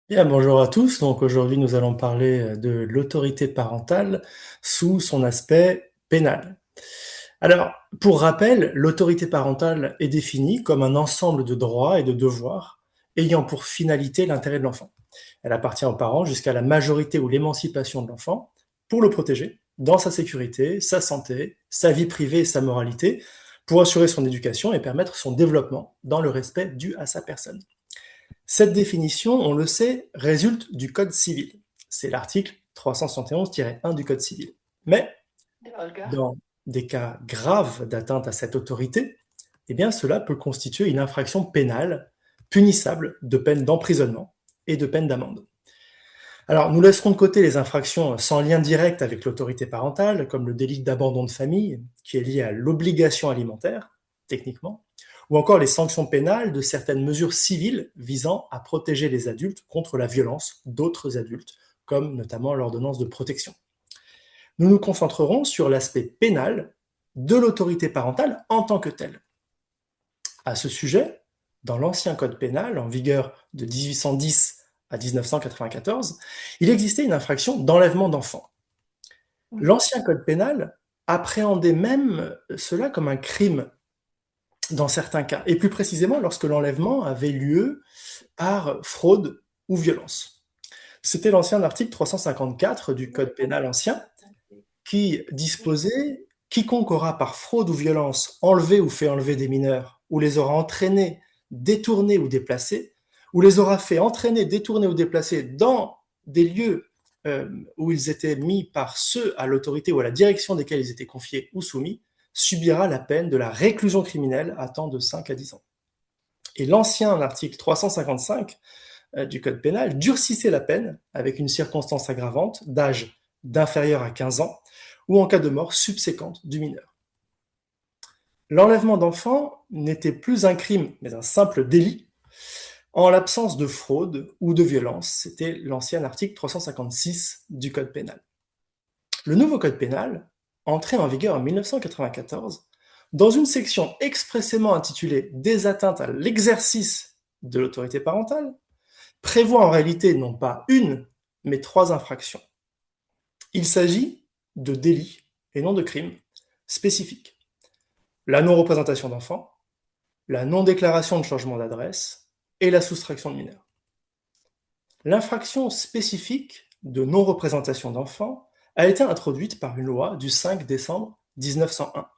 Bien, bonjour à tous. Donc aujourd'hui, nous allons parler de l'autorité parentale sous son aspect pénal. Alors, pour rappel, l'autorité parentale est définie comme un ensemble de droits et de devoirs ayant pour finalité l'intérêt de l'enfant. Elle appartient aux parents jusqu'à la majorité ou l'émancipation de l'enfant pour le protéger dans sa sécurité, sa santé, sa vie privée et sa moralité, pour assurer son éducation et permettre son développement dans le respect dû à sa personne. Cette définition, on le sait, résulte du Code civil. C'est l'article 371-1 du Code civil. Mais dans des cas graves d'atteinte à cette autorité, eh bien, cela peut constituer une infraction pénale punissable de peine d'emprisonnement et de peine d'amende. Alors, nous laisserons de côté les infractions sans lien direct avec l'autorité parentale, comme le délit d'abandon de famille, qui est lié à l'obligation alimentaire, techniquement, ou encore les sanctions pénales de certaines mesures civiles visant à protéger les adultes contre la violence d'autres adultes, comme notamment l'ordonnance de protection. Nous nous concentrerons sur l'aspect pénal de l'autorité parentale en tant que telle. À ce sujet, dans l'ancien code pénal, en vigueur de 1810 à 1994, il existait une infraction d'enlèvement d'enfants. L'ancien code pénal appréhendait même cela comme un crime dans certains cas, et plus précisément lorsque l'enlèvement avait lieu par fraude ou violence. C'était l'ancien article 354 du code pénal ancien qui disposait: quiconque aura par fraude ou violence enlevé ou fait enlever des mineurs, ou les aura entraînés, détournés ou déplacés, ou les aura fait entraîner, détourner ou déplacer dans des lieux où ils étaient mis par ceux à l'autorité ou à la direction desquels ils étaient confiés ou soumis, subira la peine de la réclusion criminelle à temps de 5 à 10 ans. Et l'ancien article 355 du Code pénal durcissait la peine avec une circonstance aggravante d'âge d'inférieur à 15 ans ou en cas de mort subséquente du mineur. L'enlèvement d'enfants n'était plus un crime, mais un simple délit, en l'absence de fraude ou de violence. C'était l'ancien article 356 du Code pénal. Le nouveau Code pénal, entré en vigueur en 1994, dans une section expressément intitulée Des atteintes à l'exercice de l'autorité parentale, prévoit en réalité non pas une, mais 3 infractions. Il s'agit de délits, et non de crimes, spécifiques. La non-représentation d'enfants, la non-déclaration de changement d'adresse et la soustraction de mineurs. L'infraction spécifique de non-représentation d'enfants a été introduite par une loi du 5 décembre 1901.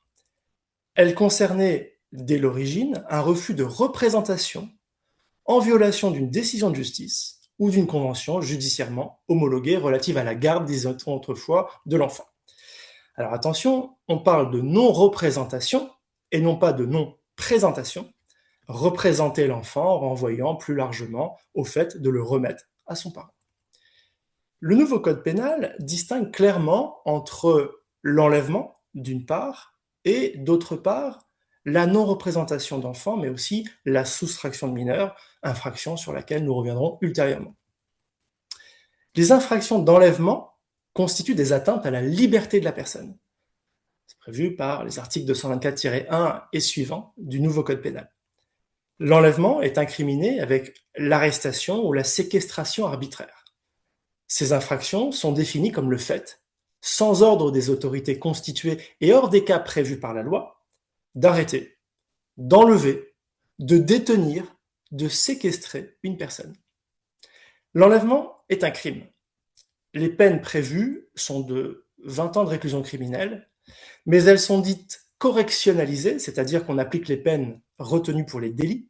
Elle concernait, dès l'origine, un refus de représentation en violation d'une décision de justice ou d'une convention judiciairement homologuée relative à la garde, disait-on autrefois, de l'enfant. Alors attention, on parle de non-représentation et non pas de non-présentation. Représenter l'enfant en renvoyant plus largement au fait de le remettre à son parent. Le nouveau code pénal distingue clairement entre l'enlèvement, d'une part, et d'autre part, la non-représentation d'enfants, mais aussi la soustraction de mineurs, infraction sur laquelle nous reviendrons ultérieurement. Les infractions d'enlèvement constituent des atteintes à la liberté de la personne. C'est prévu par les articles 224-1 et suivants du nouveau code pénal. L'enlèvement est incriminé avec l'arrestation ou la séquestration arbitraire. Ces infractions sont définies comme le fait, sans ordre des autorités constituées et hors des cas prévus par la loi, d'arrêter, d'enlever, de détenir, de séquestrer une personne. L'enlèvement est un crime. Les peines prévues sont de 20 ans de réclusion criminelle, mais elles sont dites correctionnalisées, c'est-à-dire qu'on applique les peines retenues pour les délits,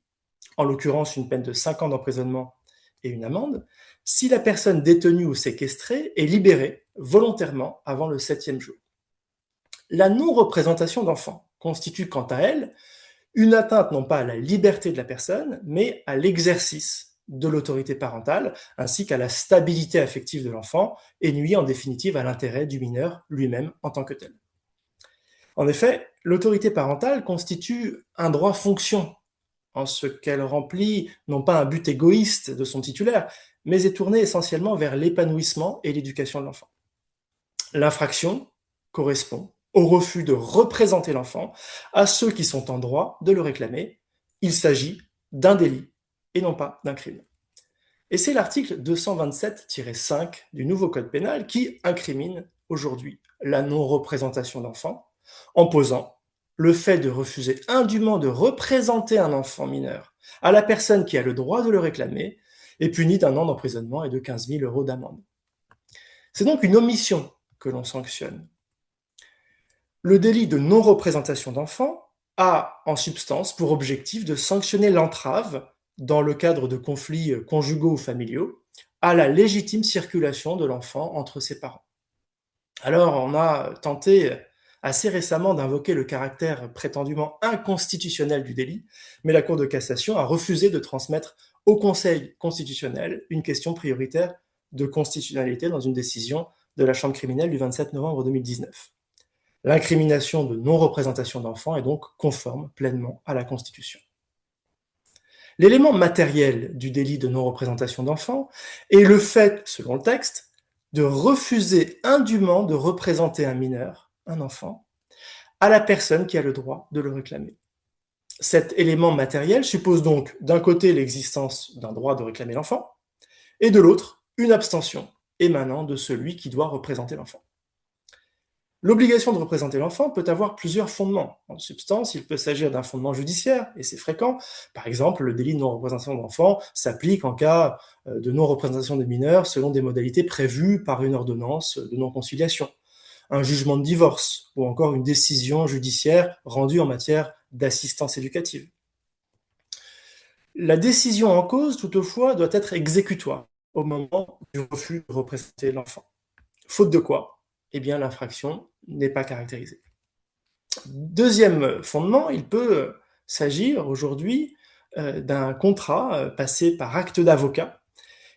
en l'occurrence une peine de 5 ans d'emprisonnement et une amende, si la personne détenue ou séquestrée est libérée volontairement avant le 7e jour. La non-représentation d'enfants constitue quant à elle une atteinte non pas à la liberté de la personne, mais à l'exercice de l'autorité parentale, ainsi qu'à la stabilité affective de l'enfant, et nuit en définitive à l'intérêt du mineur lui-même en tant que tel. En effet, l'autorité parentale constitue un droit-fonction, en ce qu'elle remplit non pas un but égoïste de son titulaire, mais est tournée essentiellement vers l'épanouissement et l'éducation de l'enfant. L'infraction correspond au refus de représenter l'enfant à ceux qui sont en droit de le réclamer. Il s'agit d'un délit et non pas d'un crime. Et c'est l'article 227-5 du nouveau code pénal qui incrimine aujourd'hui la non-représentation d'enfants en posant le fait de refuser indûment de représenter un enfant mineur à la personne qui a le droit de le réclamer est puni d'1 an d'emprisonnement et de 15 000 € d'amende. C'est donc une omission que l'on sanctionne. Le délit de non-représentation d'enfants a, en substance, pour objectif de sanctionner l'entrave, dans le cadre de conflits conjugaux ou familiaux, à la légitime circulation de l'enfant entre ses parents. Alors, on a tenté assez récemment d'invoquer le caractère prétendument inconstitutionnel du délit, mais la Cour de cassation a refusé de transmettre au Conseil constitutionnel une question prioritaire de constitutionnalité dans une décision de la Chambre criminelle du 27 novembre 2019. L'incrimination de non-représentation d'enfants est donc conforme pleinement à la Constitution. L'élément matériel du délit de non-représentation d'enfants est le fait, selon le texte, de refuser indûment de représenter un mineur, un enfant, à la personne qui a le droit de le réclamer. Cet élément matériel suppose donc d'un côté l'existence d'un droit de réclamer l'enfant, et de l'autre une abstention émanant de celui qui doit représenter l'enfant. L'obligation de représenter l'enfant peut avoir plusieurs fondements. En substance, il peut s'agir d'un fondement judiciaire, et c'est fréquent. Par exemple, le délit de non-représentation d'enfant s'applique en cas de non-représentation des mineurs selon des modalités prévues par une ordonnance de non-conciliation, un jugement de divorce, ou encore une décision judiciaire rendue en matière d'assistance éducative. La décision en cause, toutefois, doit être exécutoire au moment du refus de représenter l'enfant. Faute de quoi, eh bien, l'infraction n'est pas caractérisée. Deuxième fondement, il peut s'agir aujourd'hui d'un contrat passé par acte d'avocat.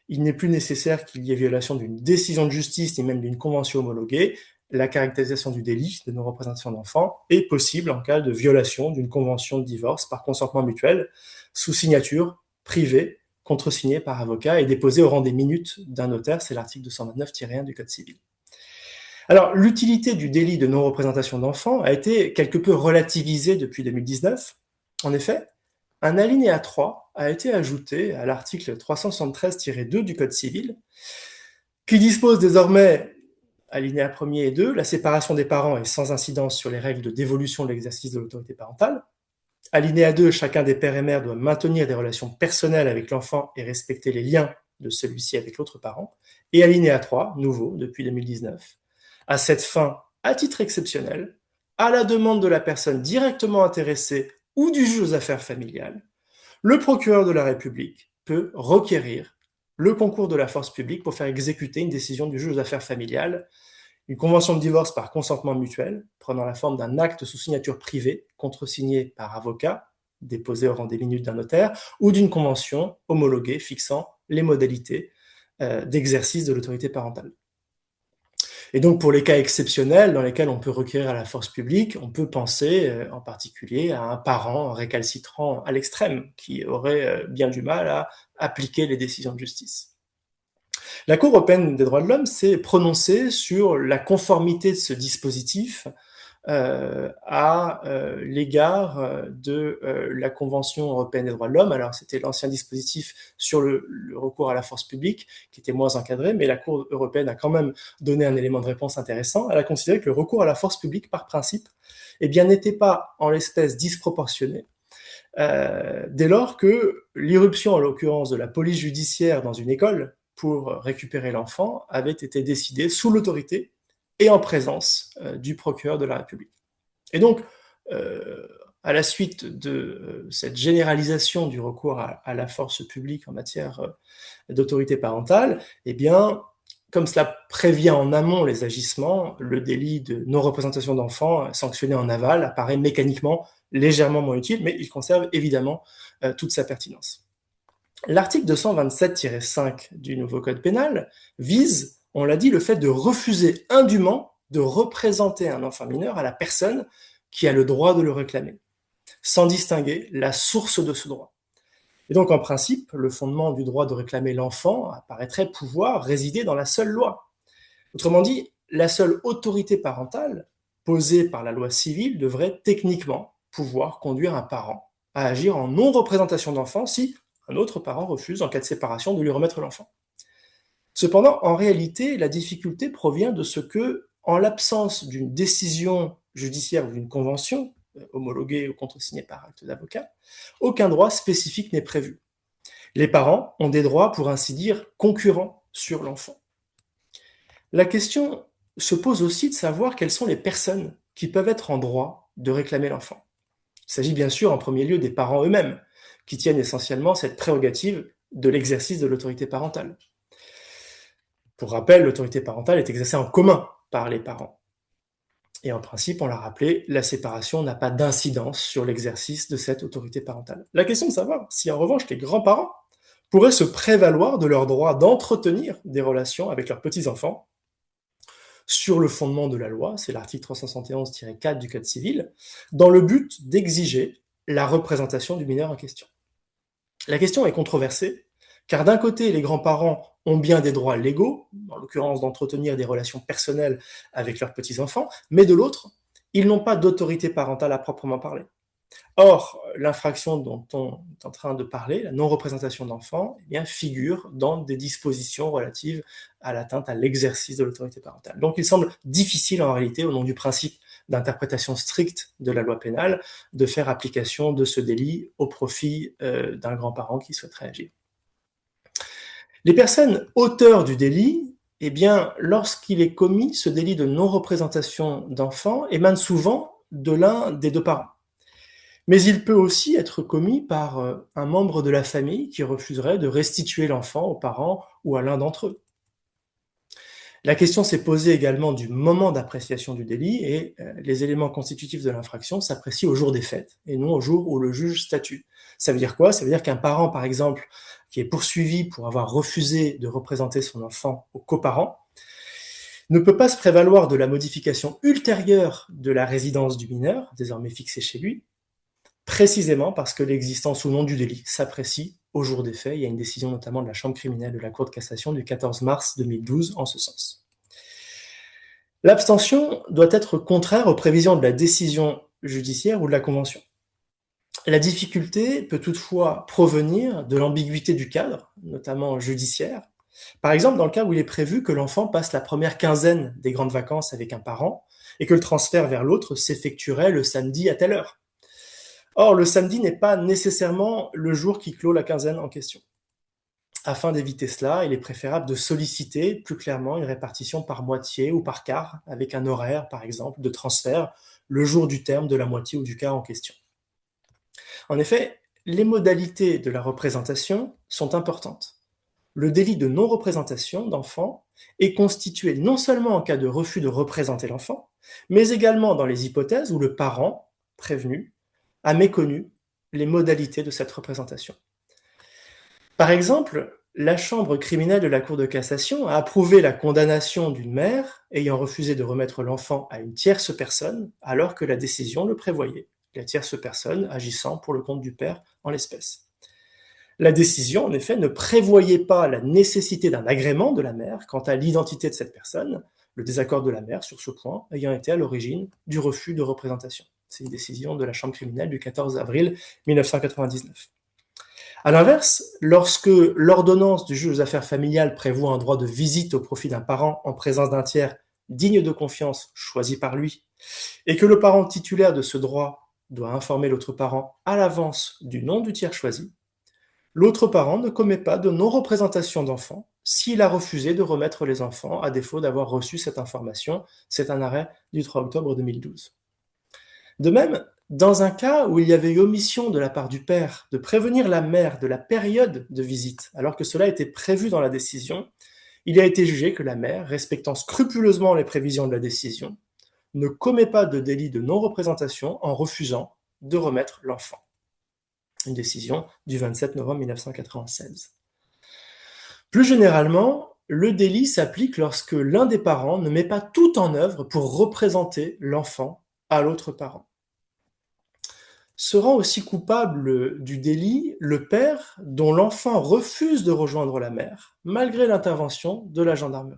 Il n'est plus nécessaire qu'il y ait violation d'une décision de justice ni même d'une convention homologuée. La caractérisation du délit de non-représentation d'enfant est possible en cas de violation d'une convention de divorce par consentement mutuel sous signature privée, contresignée par avocat et déposée au rang des minutes d'un notaire. C'est l'article 229-1 du Code civil. Alors, l'utilité du délit de non-représentation d'enfants a été quelque peu relativisée depuis 2019. En effet, un alinéa 3 a été ajouté à l'article 373-2 du Code civil, qui dispose désormais, alinéa 1er et 2, la séparation des parents est sans incidence sur les règles de dévolution de l'exercice de l'autorité parentale. Alinéa 2, chacun des pères et mères doit maintenir des relations personnelles avec l'enfant et respecter les liens de celui-ci avec l'autre parent. Et alinéa 3, nouveau depuis 2019, à cette fin, à titre exceptionnel, à la demande de la personne directement intéressée ou du juge aux affaires familiales, le procureur de la République peut requérir le concours de la force publique pour faire exécuter une décision du juge aux affaires familiales, une convention de divorce par consentement mutuel, prenant la forme d'un acte sous signature privée, contresigné par avocat, déposé au rang des minutes d'un notaire, ou d'une convention homologuée fixant les modalités d'exercice de l'autorité parentale. Et donc, pour les cas exceptionnels dans lesquels on peut requérir à la force publique, on peut penser en particulier à un parent récalcitrant à l'extrême qui aurait bien du mal à appliquer les décisions de justice. La Cour européenne des droits de l'homme s'est prononcée sur la conformité de ce dispositif à l'égard de la Convention européenne des droits de l'homme. Alors, c'était l'ancien dispositif sur le recours à la force publique, qui était moins encadré, mais la Cour européenne a quand même donné un élément de réponse intéressant. Elle a considéré que le recours à la force publique, par principe, eh bien, n'était pas, en l'espèce, disproportionné, dès lors que l'irruption, en l'occurrence, de la police judiciaire dans une école pour récupérer l'enfant avait été décidée sous l'autorité et en présence du procureur de la République. Et donc, à la suite de cette généralisation du recours à la force publique en matière d'autorité parentale, eh bien, comme cela prévient en amont les agissements, le délit de non-représentation d'enfants sanctionné en aval apparaît mécaniquement légèrement moins utile, mais il conserve évidemment toute sa pertinence. L'article 227-5 du nouveau code pénal vise, on l'a dit, le fait de refuser indûment de représenter un enfant mineur à la personne qui a le droit de le réclamer, sans distinguer la source de ce droit. Et donc, en principe, le fondement du droit de réclamer l'enfant apparaîtrait pouvoir résider dans la seule loi. Autrement dit, la seule autorité parentale posée par la loi civile devrait techniquement pouvoir conduire un parent à agir en non-représentation d'enfant si, un autre parent refuse, en cas de séparation, de lui remettre l'enfant. Cependant, en réalité, la difficulté provient de ce que, en l'absence d'une décision judiciaire ou d'une convention, homologuée ou contresignée par acte d'avocat, aucun droit spécifique n'est prévu. Les parents ont des droits, pour ainsi dire, concurrents sur l'enfant. La question se pose aussi de savoir quelles sont les personnes qui peuvent être en droit de réclamer l'enfant. Il s'agit bien sûr en premier lieu des parents eux-mêmes, qui tiennent essentiellement cette prérogative de l'exercice de l'autorité parentale. Pour rappel, l'autorité parentale est exercée en commun par les parents. Et en principe, on l'a rappelé, la séparation n'a pas d'incidence sur l'exercice de cette autorité parentale. La question de savoir si en revanche les grands-parents pourraient se prévaloir de leur droit d'entretenir des relations avec leurs petits-enfants sur le fondement de la loi, c'est l'article 371-4 du Code civil, dans le but d'exiger la représentation du mineur en question. La question est controversée, car d'un côté, les grands-parents ont bien des droits légaux, en l'occurrence d'entretenir des relations personnelles avec leurs petits-enfants, mais de l'autre, ils n'ont pas d'autorité parentale à proprement parler. Or, l'infraction dont on est en train de parler, la non-représentation d'enfants, eh bien, figure dans des dispositions relatives à l'atteinte à l'exercice de l'autorité parentale. Donc il semble difficile en réalité, au nom du principe d'interprétation stricte de la loi pénale, de faire application de ce délit au profit d'un grand-parent qui souhaiterait agir. Les personnes auteurs du délit, eh bien, lorsqu'il est commis, ce délit de non-représentation d'enfants émane souvent de l'un des deux parents. Mais il peut aussi être commis par un membre de la famille qui refuserait de restituer l'enfant aux parents ou à l'un d'entre eux. La question s'est posée également du moment d'appréciation du délit et les éléments constitutifs de l'infraction s'apprécient au jour des faits et non au jour où le juge statue. Ça veut dire quoi? Ça veut dire qu'un parent, par exemple, qui est poursuivi pour avoir refusé de représenter son enfant aux coparents, ne peut pas se prévaloir de la modification ultérieure de la résidence du mineur, désormais fixée chez lui, précisément parce que l'existence ou non du délit s'apprécie au jour des faits. Il y a une décision notamment de la Chambre criminelle de la Cour de cassation du 14 mars 2012 en ce sens. L'abstention doit être contraire aux prévisions de la décision judiciaire ou de la convention. La difficulté peut toutefois provenir de l'ambiguïté du cadre, notamment judiciaire. Par exemple, dans le cas où il est prévu que l'enfant passe la première quinzaine des grandes vacances avec un parent et que le transfert vers l'autre s'effectuerait le samedi à telle heure. Or, le samedi n'est pas nécessairement le jour qui clôt la quinzaine en question. Afin d'éviter cela, il est préférable de solliciter plus clairement une répartition par moitié ou par quart, avec un horaire, par exemple, de transfert le jour du terme de la moitié ou du quart en question. En effet, les modalités de la représentation sont importantes. Le délit de non-représentation d'enfant est constitué non seulement en cas de refus de représenter l'enfant, mais également dans les hypothèses où le parent prévenu a méconnu les modalités de cette représentation. Par exemple, la chambre criminelle de la Cour de cassation a approuvé la condamnation d'une mère ayant refusé de remettre l'enfant à une tierce personne alors que la décision le prévoyait, la tierce personne agissant pour le compte du père en l'espèce. La décision, en effet, ne prévoyait pas la nécessité d'un agrément de la mère quant à l'identité de cette personne, le désaccord de la mère sur ce point ayant été à l'origine du refus de représentation. C'est une décision de la Chambre criminelle du 14 avril 1999. À l'inverse, lorsque l'ordonnance du juge aux affaires familiales prévoit un droit de visite au profit d'un parent en présence d'un tiers digne de confiance choisi par lui, et que le parent titulaire de ce droit doit informer l'autre parent à l'avance du nom du tiers choisi, l'autre parent ne commet pas de non-représentation d'enfant s'il a refusé de remettre les enfants à défaut d'avoir reçu cette information. C'est un arrêt du 3 octobre 2012. De même, dans un cas où il y avait eu omission de la part du père de prévenir la mère de la période de visite, alors que cela était prévu dans la décision, il a été jugé que la mère, respectant scrupuleusement les prévisions de la décision, ne commet pas de délit de non-représentation en refusant de remettre l'enfant. Une décision du 27 novembre 1996. Plus généralement, le délit s'applique lorsque l'un des parents ne met pas tout en œuvre pour représenter l'enfant à l'autre parent. Sera aussi coupable du délit le père dont l'enfant refuse de rejoindre la mère, malgré l'intervention de la gendarmerie.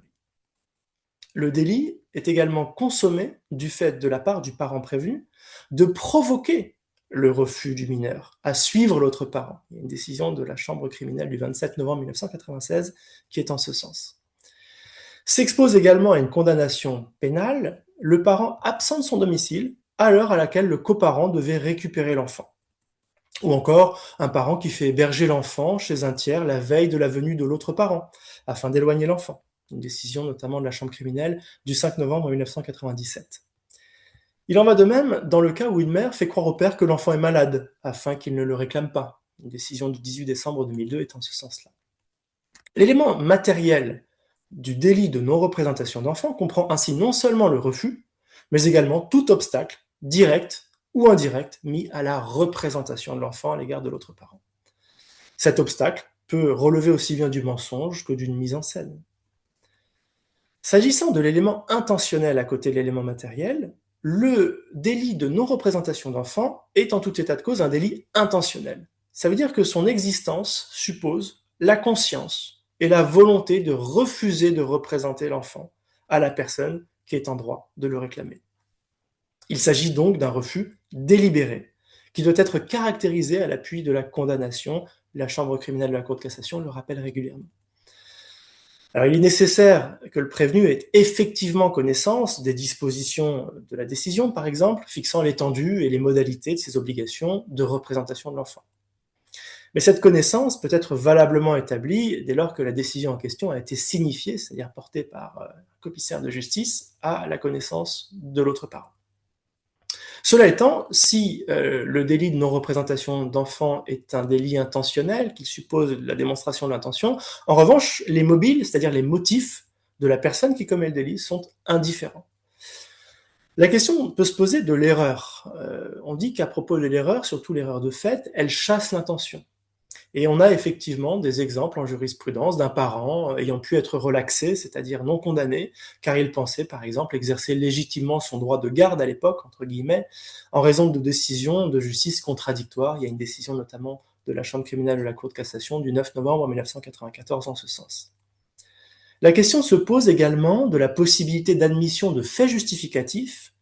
Le délit est également consommé du fait de la part du parent prévenu de provoquer le refus du mineur à suivre l'autre parent. Il y a une décision de la chambre criminelle du 27 novembre 1996 qui est en ce sens. S'expose également à une condamnation pénale le parent absent de son domicile à l'heure à laquelle le coparent devait récupérer l'enfant. Ou encore un parent qui fait héberger l'enfant chez un tiers la veille de la venue de l'autre parent, afin d'éloigner l'enfant. Une décision notamment de la chambre criminelle du 5 novembre 1997. Il en va de même dans le cas où une mère fait croire au père que l'enfant est malade, afin qu'il ne le réclame pas. Une décision du 18 décembre 2002 est en ce sens-là. L'élément matériel du délit de non-représentation d'enfant comprend ainsi non seulement le refus, mais également tout obstacle, direct ou indirect, mis à la représentation de l'enfant à l'égard de l'autre parent. Cet obstacle peut relever aussi bien du mensonge que d'une mise en scène. S'agissant de l'élément intentionnel à côté de l'élément matériel, le délit de non-représentation d'enfant est en tout état de cause un délit intentionnel. Ça veut dire que son existence suppose la conscience et la volonté de refuser de représenter l'enfant à la personne qui est en droit de le réclamer. Il s'agit donc d'un refus délibéré, qui doit être caractérisé à l'appui de la condamnation. La Chambre criminelle de la Cour de cassation le rappelle régulièrement. Alors, il est nécessaire que le prévenu ait effectivement connaissance des dispositions de la décision, par exemple, fixant l'étendue et les modalités de ses obligations de représentation de l'enfant. Mais cette connaissance peut être valablement établie dès lors que la décision en question a été signifiée, c'est-à-dire portée par un commissaire de justice à la connaissance de l'autre parent. Cela étant, si le délit de non-représentation d'enfant est un délit intentionnel, qui suppose la démonstration de l'intention, en revanche, les mobiles, c'est-à-dire les motifs de la personne qui commet le délit, sont indifférents. La question peut se poser de l'erreur. On dit qu'à propos de l'erreur, surtout l'erreur de fait, elle chasse l'intention. Et on a effectivement des exemples en jurisprudence d'un parent ayant pu être relaxé, c'est-à-dire non condamné, car il pensait, par exemple, exercer légitimement son droit de garde à l'époque, entre guillemets, en raison de décisions de justice contradictoires. Il y a une décision notamment de la Chambre criminelle de la Cour de cassation du 9 novembre 1994 en ce sens. La question se pose également de la possibilité d'admission de faits justificatifs,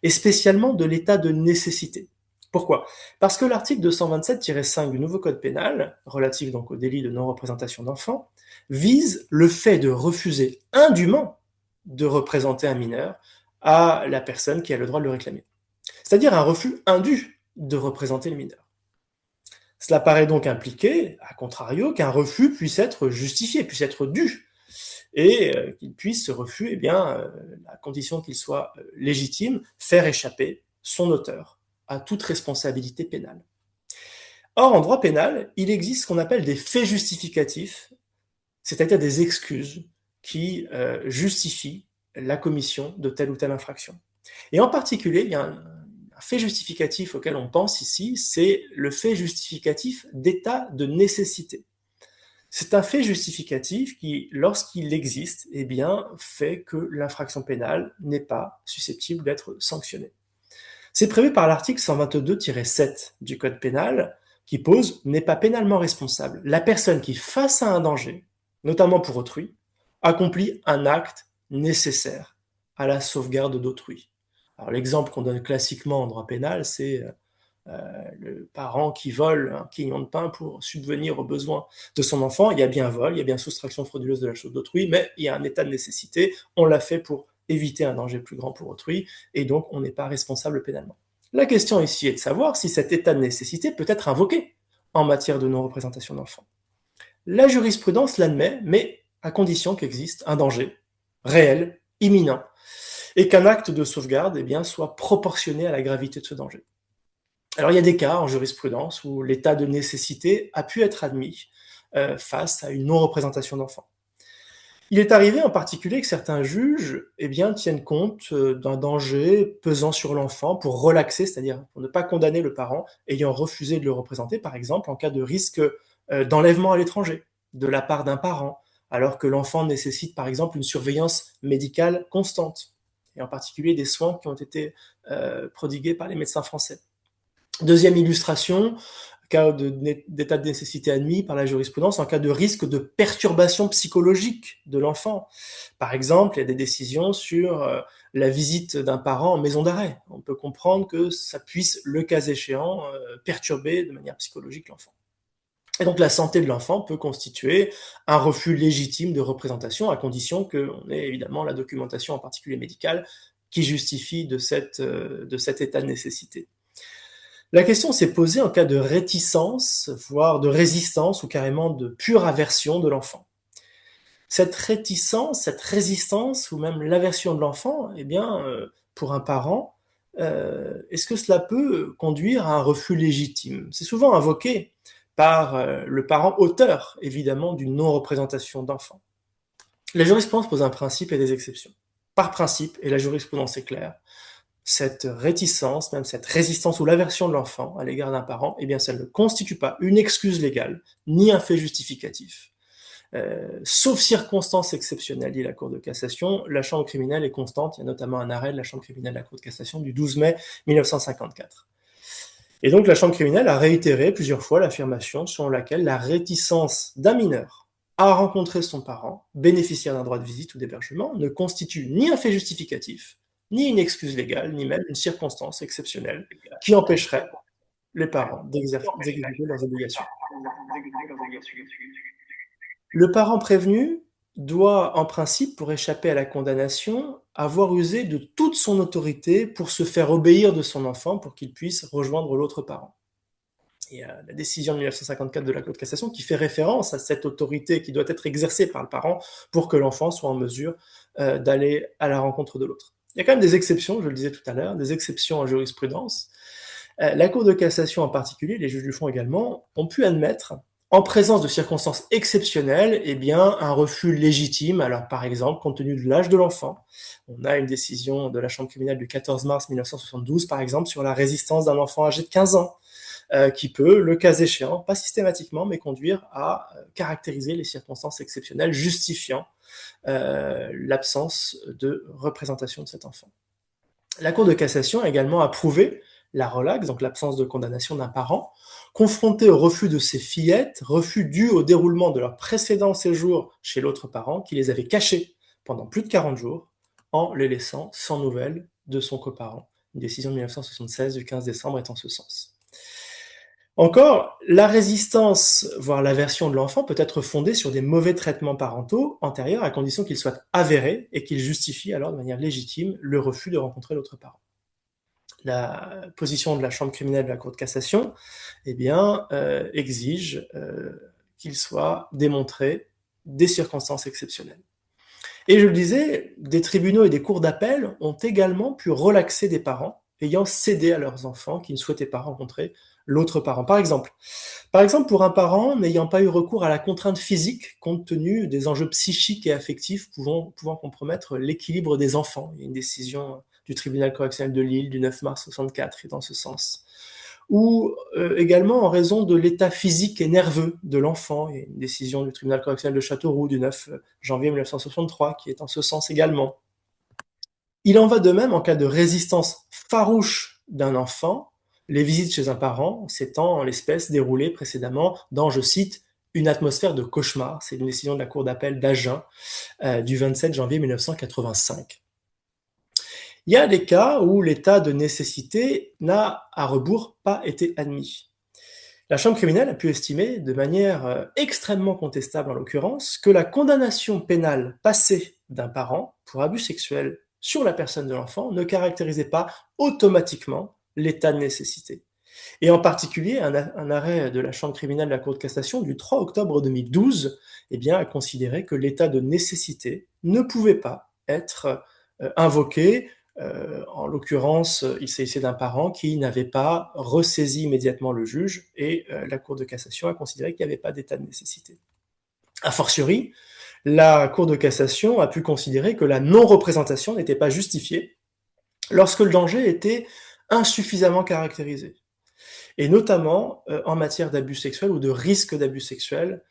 et spécialement de l'état de nécessité. Pourquoi ? Parce que l'article 227-5 du nouveau code pénal, relatif donc au délit de non-représentation d'enfant, vise le fait de refuser indûment de représenter un mineur à la personne qui a le droit de le réclamer. C'est-à-dire un refus indu de représenter le mineur. Cela paraît donc impliquer, à contrario, qu'un refus puisse être justifié, puisse être dû, et qu'il puisse, ce refus, à condition qu'il soit légitime, faire échapper son auteur à toute responsabilité pénale. Or, en droit pénal, il existe ce qu'on appelle des faits justificatifs, c'est-à-dire des excuses qui justifient la commission de telle ou telle infraction. Et en particulier, il y a un fait justificatif auquel on pense ici, c'est le fait justificatif d'état de nécessité. C'est un fait justificatif qui, lorsqu'il existe, fait que l'infraction pénale n'est pas susceptible d'être sanctionnée. C'est prévu par l'article 122-7 du Code pénal, qui pose « n'est pas pénalement responsable la personne qui, face à un danger, notamment pour autrui, accomplit un acte nécessaire à la sauvegarde d'autrui ». Alors l'exemple qu'on donne classiquement en droit pénal, c'est le parent qui vole un quignon de pain pour subvenir aux besoins de son enfant. Il y a bien vol, il y a bien soustraction frauduleuse de la chose d'autrui, mais il y a un état de nécessité, on l'a fait pour éviter un danger plus grand pour autrui, et donc on n'est pas responsable pénalement. La question ici est de savoir si cet état de nécessité peut être invoqué en matière de non-représentation d'enfants. La jurisprudence l'admet, mais à condition qu'existe un danger réel, imminent, et qu'un acte de sauvegarde soit proportionné à la gravité de ce danger. Alors il y a des cas en jurisprudence où l'état de nécessité a pu être admis face à une non-représentation d'enfants. Il est arrivé en particulier que certains juges tiennent compte d'un danger pesant sur l'enfant pour relaxer, c'est-à-dire pour ne pas condamner le parent ayant refusé de le représenter, par exemple en cas de risque d'enlèvement à l'étranger de la part d'un parent, alors que l'enfant nécessite par exemple une surveillance médicale constante, et en particulier des soins qui ont été prodigués par les médecins français. Deuxième illustration, cas d'état de nécessité admis par la jurisprudence en cas de risque de perturbation psychologique de l'enfant. Par exemple, il y a des décisions sur la visite d'un parent en maison d'arrêt. On peut comprendre que ça puisse, le cas échéant, perturber de manière psychologique l'enfant. Et donc la santé de l'enfant peut constituer un refus légitime de représentation, à condition qu'on ait évidemment la documentation, en particulier médicale, qui justifie de cet état de nécessité. La question s'est posée en cas de réticence, voire de résistance, ou carrément de pure aversion de l'enfant. Cette réticence, cette résistance, ou même l'aversion de l'enfant, eh bien, pour un parent, est-ce que cela peut conduire à un refus légitime? C'est souvent invoqué par le parent auteur, évidemment, d'une non-représentation d'enfant. La jurisprudence pose un principe et des exceptions. Par principe, et la jurisprudence est claire, cette réticence, même cette résistance ou l'aversion de l'enfant à l'égard d'un parent, eh bien, ça ne constitue pas une excuse légale, ni un fait justificatif. Sauf circonstances exceptionnelles, dit la Cour de cassation, la Chambre criminelle est constante. Il y a notamment un arrêt de la Chambre criminelle de la Cour de cassation du 12 mai 1954. Et donc la Chambre criminelle a réitéré plusieurs fois l'affirmation selon laquelle la réticence d'un mineur à rencontrer son parent, bénéficiaire d'un droit de visite ou d'hébergement, ne constitue ni un fait justificatif, ni une excuse légale, ni même une circonstance exceptionnelle qui empêcherait les parents d'exécuter leurs obligations. Le parent prévenu doit, en principe, pour échapper à la condamnation, avoir usé de toute son autorité pour se faire obéir de son enfant pour qu'il puisse rejoindre l'autre parent. Et la décision de 1954 de la Cour de cassation qui fait référence à cette autorité qui doit être exercée par le parent pour que l'enfant soit en mesure d'aller à la rencontre de l'autre. Il y a quand même des exceptions, je le disais tout à l'heure, des exceptions en jurisprudence. La Cour de cassation en particulier, les juges du fond également, ont pu admettre, en présence de circonstances exceptionnelles, eh bien, un refus légitime. Alors, par exemple, compte tenu de l'âge de l'enfant, on a une décision de la Chambre criminelle du 14 mars 1972, par exemple, sur la résistance d'un enfant âgé de 15 ans, qui peut, le cas échéant, pas systématiquement, mais conduire à caractériser les circonstances exceptionnelles justifiant l'absence de représentation de cet enfant. La Cour de cassation a également approuvé la relaxe, donc l'absence de condamnation d'un parent, confronté au refus de ses fillettes, refus dû au déroulement de leur précédent séjour chez l'autre parent, qui les avait cachés pendant plus de 40 jours, en les laissant sans nouvelles de son coparent. Une décision de 1976 du 15 décembre est en ce sens. Encore, la résistance, voire l'aversion de l'enfant peut être fondée sur des mauvais traitements parentaux antérieurs, à condition qu'ils soient avérés et qu'ils justifient alors de manière légitime le refus de rencontrer l'autre parent. La position de la Chambre criminelle de la Cour de cassation, eh bien, exige qu'il soit démontré des circonstances exceptionnelles. Et je le disais, des tribunaux et des cours d'appel ont également pu relaxer des parents ayant cédé à leurs enfants qui ne souhaitaient pas rencontrer l'autre parent. Par exemple, pour un parent n'ayant pas eu recours à la contrainte physique compte tenu des enjeux psychiques et affectifs pouvant compromettre l'équilibre des enfants. Il y a une décision du tribunal correctionnel de Lille du 9 mars 64 qui est dans ce sens. Ou également en raison de l'état physique et nerveux de l'enfant. Il y a une décision du tribunal correctionnel de Châteauroux du 9 janvier 1963 qui est en ce sens également. Il en va de même en cas de résistance farouche d'un enfant, les visites chez un parent s'étant en l'espèce déroulées précédemment dans, je cite, une atmosphère de cauchemar. C'est une décision de la Cour d'appel d'Agen du 27 janvier 1985. Il y a des cas où l'état de nécessité n'a, à rebours, pas été admis. La Chambre criminelle a pu estimer, de manière extrêmement contestable en l'occurrence, que la condamnation pénale passée d'un parent pour abus sexuel sur la personne de l'enfant ne caractérisait pas automatiquement l'état de nécessité. Et en particulier, un arrêt de la Chambre criminelle de la Cour de cassation du 3 octobre 2012 eh bien, a considéré que l'état de nécessité ne pouvait pas être invoqué. En l'occurrence, il s'agissait d'un parent qui n'avait pas ressaisi immédiatement le juge et la Cour de cassation a considéré qu'il n'y avait pas d'état de nécessité. A fortiori, la Cour de cassation a pu considérer que la non-représentation n'était pas justifiée lorsque le danger était insuffisamment caractérisé. Et notamment en matière d'abus sexuels ou de risque d'abus sexuels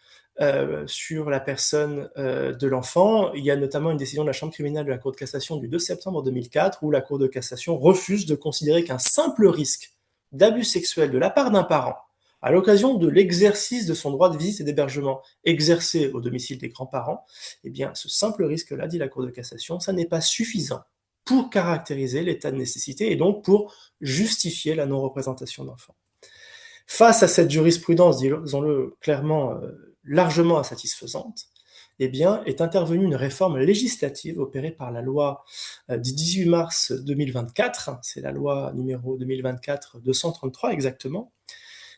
sur la personne de l'enfant. Il y a notamment une décision de la Chambre criminelle de la Cour de cassation du 2 septembre 2004 où la Cour de cassation refuse de considérer qu'un simple risque d'abus sexuel de la part d'un parent à l'occasion de l'exercice de son droit de visite et d'hébergement exercé au domicile des grands-parents, eh bien, ce simple risque-là, dit la Cour de cassation, ça n'est pas suffisant pour caractériser l'état de nécessité et donc pour justifier la non-représentation d'enfants. Face à cette jurisprudence, disons-le clairement, largement insatisfaisante, eh bien, est intervenue une réforme législative opérée par la loi du 18 mars 2024, c'est la loi numéro 2024-233 exactement,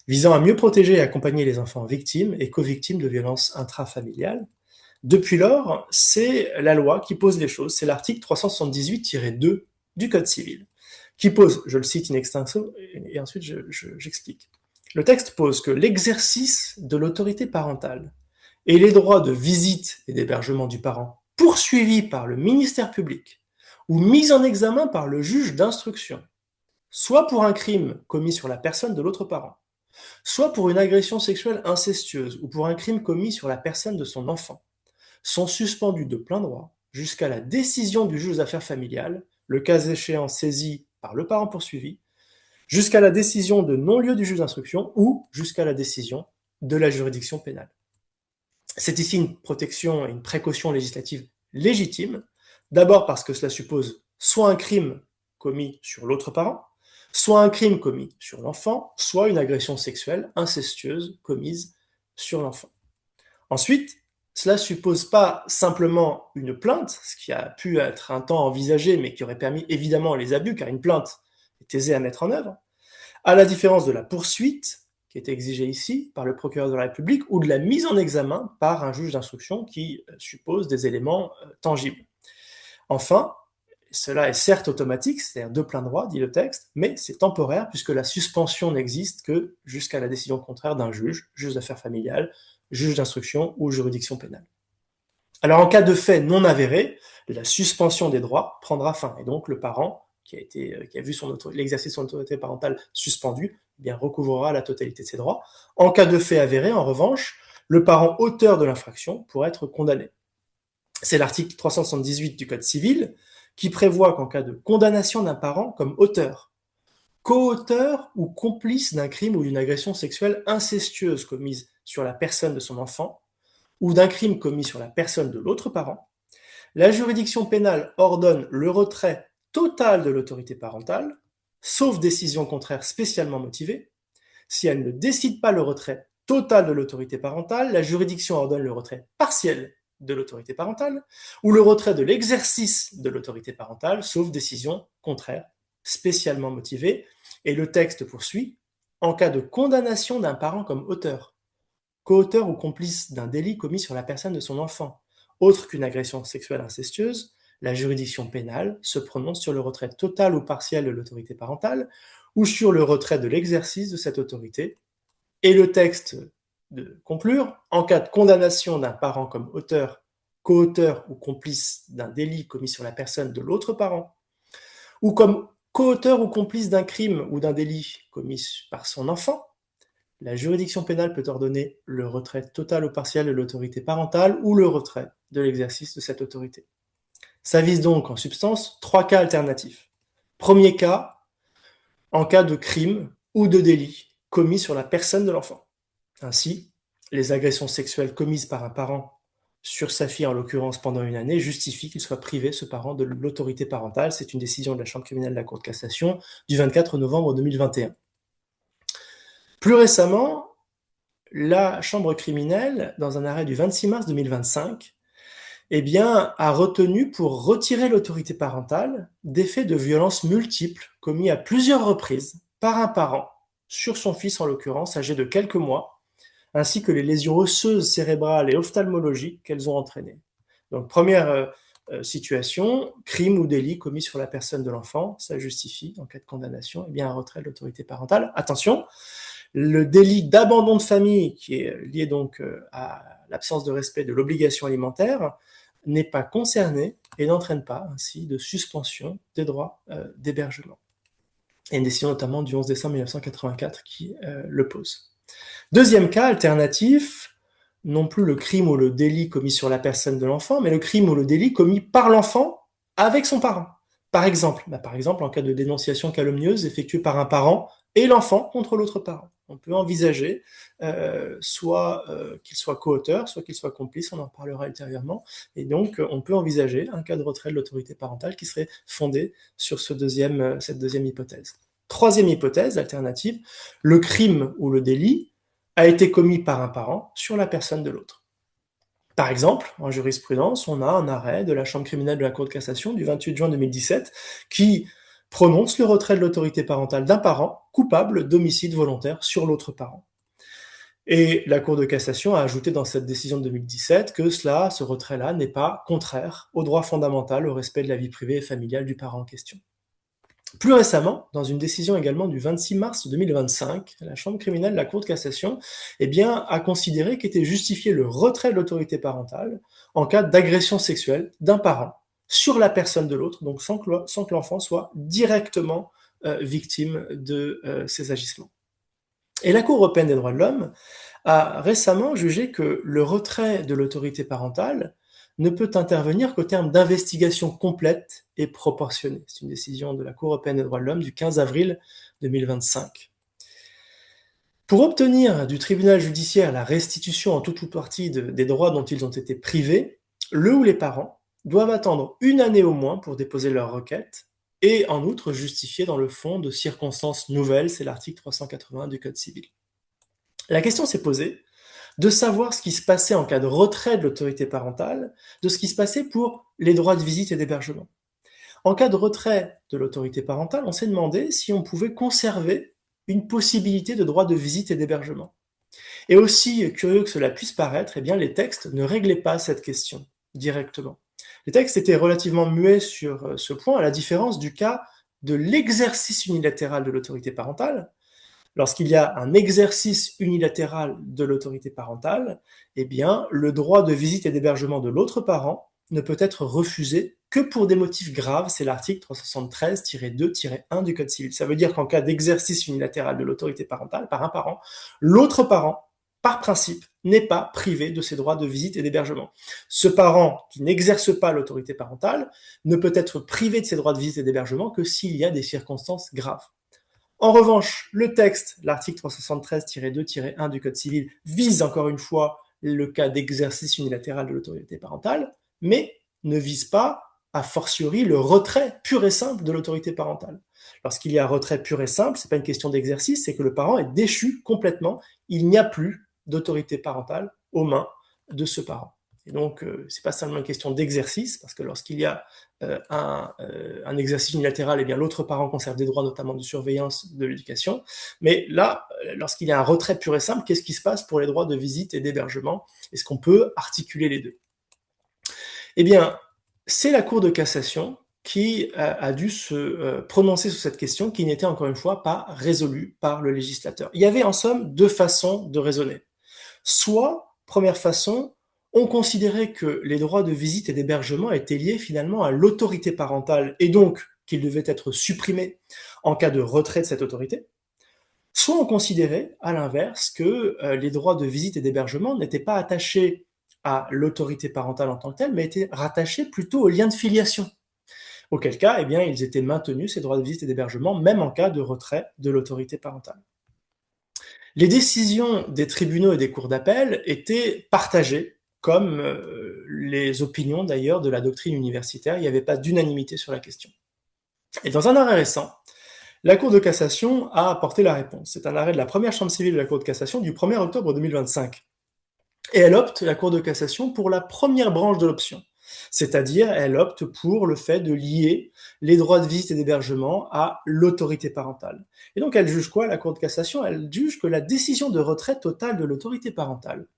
visant à mieux protéger et accompagner les enfants victimes et co-victimes de violences intrafamiliales. Depuis lors, c'est la loi qui pose les choses, c'est l'article 378-2 du Code civil, qui pose, je le cite in extenso, et ensuite j'explique. Le texte pose que l'exercice de l'autorité parentale et les droits de visite et d'hébergement du parent poursuivis par le ministère public ou mis en examen par le juge d'instruction, soit pour un crime commis sur la personne de l'autre parent, soit pour une agression sexuelle incestueuse ou pour un crime commis sur la personne de son enfant, sont suspendus de plein droit jusqu'à la décision du juge aux affaires familiales, le cas échéant saisi par le parent poursuivi, jusqu'à la décision de non-lieu du juge d'instruction ou jusqu'à la décision de la juridiction pénale. C'est ici une protection et une précaution législative légitime, d'abord parce que cela suppose soit un crime commis sur l'autre parent, soit un crime commis sur l'enfant, soit une agression sexuelle incestueuse commise sur l'enfant. Ensuite, cela suppose pas simplement une plainte, ce qui a pu être un temps envisagé, mais qui aurait permis évidemment les abus, car une plainte est aisée à mettre en œuvre, à la différence de la poursuite, qui est exigée ici par le procureur de la République, ou de la mise en examen par un juge d'instruction qui suppose des éléments tangibles. Enfin, cela est certes automatique, c'est-à-dire de plein droit, dit le texte, mais c'est temporaire puisque la suspension n'existe que jusqu'à la décision contraire d'un juge d'affaires familiales, juge d'instruction ou juridiction pénale. Alors en cas de fait non avéré, la suspension des droits prendra fin et donc le parent qui a vu l'exercice de son autorité parentale suspendu, eh bien recouvrera la totalité de ses droits. En cas de fait avéré, en revanche, le parent auteur de l'infraction pourra être condamné. C'est l'article 378 du Code civil qui prévoit qu'en cas de condamnation d'un parent comme auteur, co-auteur ou complice d'un crime ou d'une agression sexuelle incestueuse commise sur la personne de son enfant, ou d'un crime commis sur la personne de l'autre parent, la juridiction pénale ordonne le retrait total de l'autorité parentale, sauf décision contraire spécialement motivée. Si elle ne décide pas le retrait total de l'autorité parentale, la juridiction ordonne le retrait partiel de l'autorité parentale ou le retrait de l'exercice de l'autorité parentale, sauf décision contraire spécialement motivée. Et le texte poursuit, en cas de condamnation d'un parent comme auteur, co-auteur ou complice d'un délit commis sur la personne de son enfant, autre qu'une agression sexuelle incestueuse, la juridiction pénale se prononce sur le retrait total ou partiel de l'autorité parentale ou sur le retrait de l'exercice de cette autorité. Et le texte de conclure, en cas de condamnation d'un parent comme auteur, co-auteur ou complice d'un délit commis sur la personne de l'autre parent, ou comme co-auteur ou complice d'un crime ou d'un délit commis par son enfant, la juridiction pénale peut ordonner le retrait total ou partiel de l'autorité parentale ou le retrait de l'exercice de cette autorité. Ça vise donc en substance 3 cas alternatifs. Premier cas, en cas de crime ou de délit commis sur la personne de l'enfant. Ainsi, les agressions sexuelles commises par un parent sur sa fille, en l'occurrence pendant une année, justifient qu'il soit privé, ce parent, de l'autorité parentale. C'est une décision de la Chambre criminelle de la Cour de cassation du 24 novembre 2021. Plus récemment, la Chambre criminelle, dans un arrêt du 26 mars 2025, eh bien, a retenu pour retirer l'autorité parentale des faits de violences multiples commis à plusieurs reprises par un parent sur son fils, en l'occurrence, âgé de quelques mois, ainsi que les lésions osseuses, cérébrales et ophtalmologiques qu'elles ont entraînées. Donc, première situation, crime ou délit commis sur la personne de l'enfant, ça justifie, en cas de condamnation, eh bien, un retrait de l'autorité parentale. Attention, le délit d'abandon de famille, qui est lié donc à l'absence de respect de l'obligation alimentaire, n'est pas concerné et n'entraîne pas ainsi de suspension des droits d'hébergement. Et une décision notamment du 11 décembre 1984 qui le pose. Deuxième cas alternatif, non plus le crime ou le délit commis sur la personne de l'enfant, mais le crime ou le délit commis par l'enfant avec son parent. Par exemple, en cas de dénonciation calomnieuse effectuée par un parent et l'enfant contre l'autre parent. On peut envisager soit qu'il soit co-auteur, soit qu'il soit complice, on en reparlera ultérieurement, et donc on peut envisager un cas de retrait de l'autorité parentale qui serait fondé sur cette deuxième hypothèse. Troisième hypothèse alternative, le crime ou le délit a été commis par un parent sur la personne de l'autre. Par exemple, en jurisprudence, on a un arrêt de la Chambre criminelle de la Cour de cassation du 28 juin 2017 qui prononce le retrait de l'autorité parentale d'un parent coupable d'homicide volontaire sur l'autre parent. Et la Cour de cassation a ajouté dans cette décision de 2017 que ce retrait-là, n'est pas contraire au droit fondamental au respect de la vie privée et familiale du parent en question. Plus récemment, dans une décision également du 26 mars 2025, la Chambre criminelle de la Cour de cassation a considéré qu'était justifié le retrait de l'autorité parentale en cas d'agression sexuelle d'un parent sur la personne de l'autre, donc sans que l'enfant soit directement victime de ces agissements. Et la Cour européenne des droits de l'homme a récemment jugé que le retrait de l'autorité parentale ne peut intervenir qu'au terme d'investigation complète et proportionnée. C'est une décision de la Cour européenne des droits de l'homme du 15 avril 2025. Pour obtenir du tribunal judiciaire la restitution en tout ou partie des droits dont ils ont été privés, le ou les parents doivent attendre 1 année au moins pour déposer leur requête et en outre justifier dans le fond de circonstances nouvelles, c'est l'article 381 du Code civil. La question s'est posée de savoir ce qui se passait en cas de retrait de l'autorité parentale, de ce qui se passait pour les droits de visite et d'hébergement. En cas de retrait de l'autorité parentale, on s'est demandé si on pouvait conserver une possibilité de droit de visite et d'hébergement. Et aussi curieux que cela puisse paraître, eh bien, les textes ne réglaient pas cette question directement. Les textes étaient relativement muets sur ce point, à la différence du cas de l'exercice unilatéral de l'autorité parentale. Lorsqu'il y a un exercice unilatéral de l'autorité parentale, eh bien, le droit de visite et d'hébergement de l'autre parent ne peut être refusé que pour des motifs graves, c'est l'article 373-2-1 du Code civil. Ça veut dire qu'en cas d'exercice unilatéral de l'autorité parentale par un parent, l'autre parent, par principe, n'est pas privé de ses droits de visite et d'hébergement. Ce parent qui n'exerce pas l'autorité parentale ne peut être privé de ses droits de visite et d'hébergement que s'il y a des circonstances graves. En revanche, le texte, l'article 373-2-1 du Code civil, vise encore une fois le cas d'exercice unilatéral de l'autorité parentale, mais ne vise pas, a fortiori, le retrait pur et simple de l'autorité parentale. Lorsqu'il y a un retrait pur et simple, c'est pas une question d'exercice, c'est que le parent est déchu complètement, il n'y a plus d'autorité parentale aux mains de ce parent. Et donc, c'est pas seulement une question d'exercice, parce que lorsqu'il y a un exercice unilatéral, eh bien l'autre parent conserve des droits, notamment de surveillance de l'éducation. Mais là, lorsqu'il y a un retrait pur et simple, qu'est-ce qui se passe pour les droits de visite et d'hébergement? Est-ce qu'on peut articuler les deux? Eh bien, c'est la Cour de cassation qui a dû se prononcer sur cette question, qui n'était encore une fois pas résolue par le législateur. Il y avait en somme 2 façons de raisonner. Soit, première façon, on considérait que les droits de visite et d'hébergement étaient liés finalement à l'autorité parentale et donc qu'ils devaient être supprimés en cas de retrait de cette autorité. Soit on considérait, à l'inverse, que les droits de visite et d'hébergement n'étaient pas attachés à l'autorité parentale en tant que telle, mais étaient rattachés plutôt au lien de filiation. Auquel cas, eh bien, ils étaient maintenus, ces droits de visite et d'hébergement, même en cas de retrait de l'autorité parentale. Les décisions des tribunaux et des cours d'appel étaient partagées, comme les opinions d'ailleurs de la doctrine universitaire, il n'y avait pas d'unanimité sur la question. Et dans un arrêt récent, la Cour de cassation a apporté la réponse. C'est un arrêt de la première chambre civile de la Cour de cassation du 1er octobre 2025. Et elle opte, la Cour de cassation, pour la première branche de l'option. C'est-à-dire, elle opte pour le fait de lier les droits de visite et d'hébergement à l'autorité parentale. Et donc, elle juge quoi, la Cour de cassation? Elle juge que la décision de retrait totale de l'autorité parentale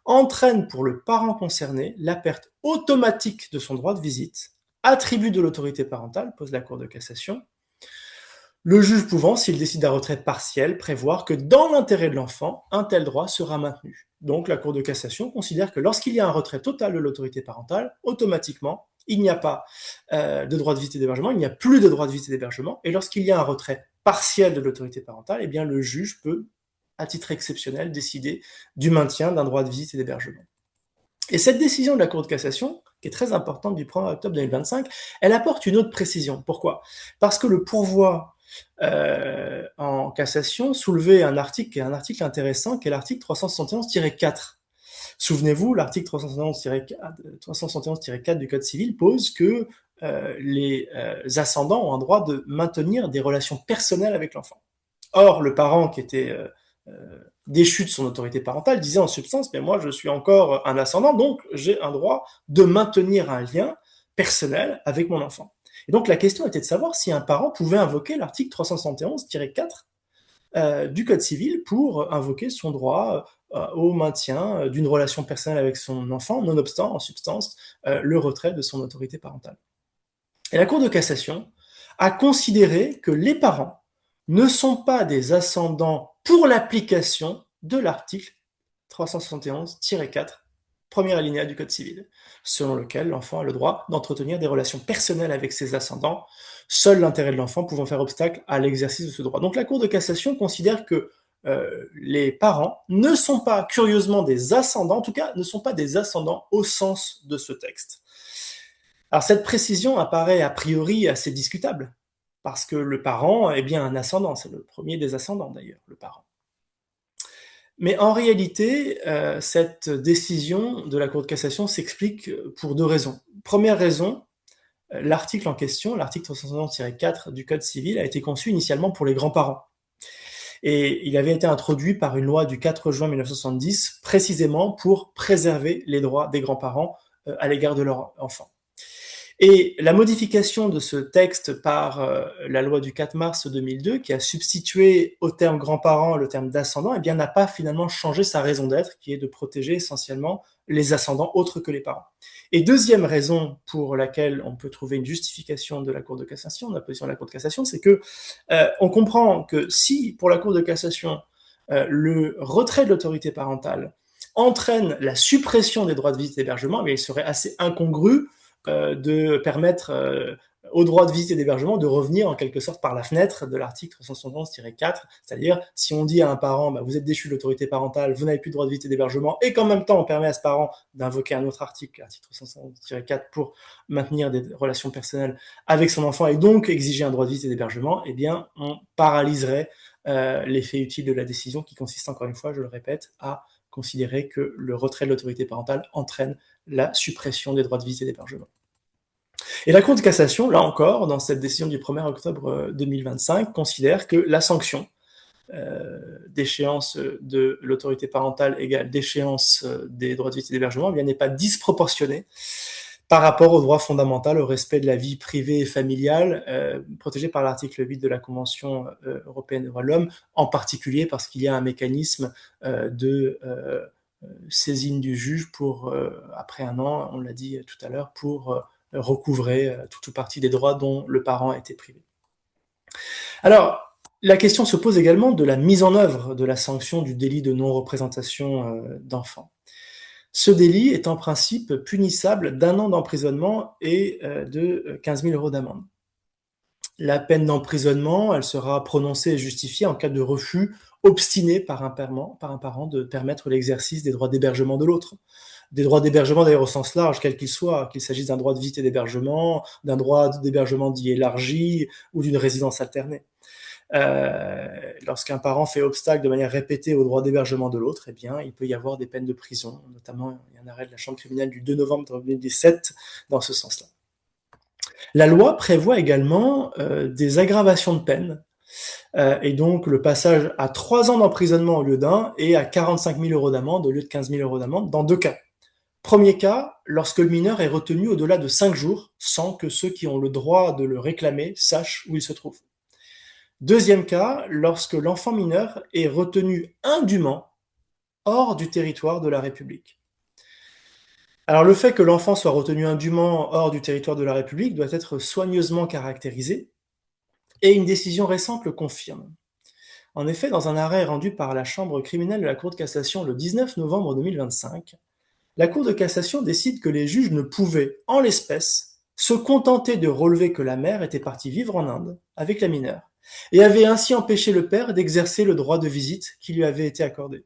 entraîne pour le parent concerné la perte automatique de son droit de visite, attribut de l'autorité parentale, pose la Cour de cassation, le juge pouvant, s'il décide d'un retrait partiel, prévoir que dans l'intérêt de l'enfant, un tel droit sera maintenu. Donc la Cour de cassation considère que lorsqu'il y a un retrait total de l'autorité parentale, automatiquement, il n'y a pas de droit de visite et d'hébergement, il n'y a plus de droit de visite et d'hébergement, et lorsqu'il y a un retrait partiel de l'autorité parentale, eh bien le juge peut, à titre exceptionnel, décider du maintien d'un droit de visite et d'hébergement. Et cette décision de la Cour de cassation, qui est très importante du 1er octobre 2025, elle apporte une autre précision. Pourquoi? Parce que le pourvoi en cassation, soulevait un article qui est un article intéressant, qui est l'article 371-4. Souvenez-vous, l'article 371-4 du Code civil pose que les ascendants ont un droit de maintenir des relations personnelles avec l'enfant. Or, le parent qui était déchu de son autorité parentale disait en substance, mais moi je suis encore un ascendant, donc j'ai un droit de maintenir un lien personnel avec mon enfant. Et donc la question était de savoir si un parent pouvait invoquer l'article 371-4 du Code civil pour invoquer son droit au maintien d'une relation personnelle avec son enfant, nonobstant en substance le retrait de son autorité parentale. Et la Cour de cassation a considéré que les parents ne sont pas des ascendants pour l'application de l'article 371-4, premier alinéa du Code civil, selon lequel l'enfant a le droit d'entretenir des relations personnelles avec ses ascendants, seul l'intérêt de l'enfant pouvant faire obstacle à l'exercice de ce droit. Donc la Cour de cassation considère que les parents ne sont pas, curieusement, des ascendants, en tout cas ne sont pas des ascendants au sens de ce texte. Alors cette précision apparaît a priori assez discutable, parce que le parent est bien un ascendant, c'est le premier des ascendants d'ailleurs, le parent. Mais en réalité, cette décision de la Cour de cassation s'explique pour deux raisons. Première raison, l'article en question, l'article 371-4 du Code civil, a été conçu initialement pour les grands-parents. Et il avait été introduit par une loi du 4 juin 1970, précisément pour préserver les droits des grands-parents à l'égard de leurs enfants. Et la modification de ce texte par la loi du 4 mars 2002, qui a substitué au terme grands-parents le terme d'ascendant, eh bien, n'a pas finalement changé sa raison d'être, qui est de protéger essentiellement les ascendants autres que les parents. Et deuxième raison pour laquelle on peut trouver une justification de la Cour de cassation, de la position de la Cour de cassation, c'est que on comprend que si, pour la Cour de cassation, le retrait de l'autorité parentale entraîne la suppression des droits de visite et d'hébergement, eh il serait assez incongru de permettre au droit de visite et d'hébergement de revenir en quelque sorte par la fenêtre de l'article 371-4, c'est-à-dire si on dit à un parent bah, vous êtes déchu de l'autorité parentale, vous n'avez plus de droit de visite et d'hébergement, et qu'en même temps on permet à ce parent d'invoquer un autre article, l'article 371-4, pour maintenir des relations personnelles avec son enfant et donc exiger un droit de visite et d'hébergement, eh bien on paralyserait l'effet utile de la décision qui consiste encore une fois, je le répète, à considérer que le retrait de l'autorité parentale entraîne la suppression des droits de visite et d'hébergement. Et la Cour de cassation, là encore, dans cette décision du 1er octobre 2025, considère que la sanction d'échéance de l'autorité parentale égale d'échéance des droits de visite et d'hébergement, eh bien, n'est pas disproportionnée par rapport au droit fondamental au respect de la vie privée et familiale protégé par l'article 8 de la Convention européenne des droits de l'homme, en particulier parce qu'il y a un mécanisme de saisine du juge pour, après un an, on l'a dit tout à l'heure, pour recouvrer toute ou partie des droits dont le parent a été privé. Alors, la question se pose également de la mise en œuvre de la sanction du délit de non-représentation d'enfants. Ce délit est en principe punissable d'1 an d'emprisonnement et de 15 000 € d'amende. La peine d'emprisonnement, elle sera prononcée et justifiée en cas de refus obstiné par un parent de permettre l'exercice des droits d'hébergement de l'autre. Des droits d'hébergement d'ailleurs au sens large, quel qu'il soit, qu'il s'agisse d'un droit de visite et d'hébergement, d'un droit d'hébergement dit élargi ou d'une résidence alternée. Lorsqu'un parent fait obstacle de manière répétée au droit d'hébergement de l'autre, eh bien, il peut y avoir des peines de prison, notamment il y a un arrêt de la Chambre criminelle du 2 novembre 2017 dans ce sens-là. La loi prévoit également des aggravations de peine, et donc le passage à 3 ans d'emprisonnement au lieu d'1 et à 45 000 € d'amende au lieu de 15 000 € d'amende dans 2 cas. Premier cas, lorsque le mineur est retenu au-delà de 5 jours sans que ceux qui ont le droit de le réclamer sachent où il se trouve. Deuxième cas, lorsque l'enfant mineur est retenu indûment hors du territoire de la République. Alors le fait que l'enfant soit retenu indûment hors du territoire de la République doit être soigneusement caractérisé, et une décision récente le confirme. En effet, dans un arrêt rendu par la Chambre criminelle de la Cour de cassation le 19 novembre 2025, la Cour de cassation décide que les juges ne pouvaient, en l'espèce, se contenter de relever que la mère était partie vivre en Inde avec la mineure, et avait ainsi empêché le père d'exercer le droit de visite qui lui avait été accordé.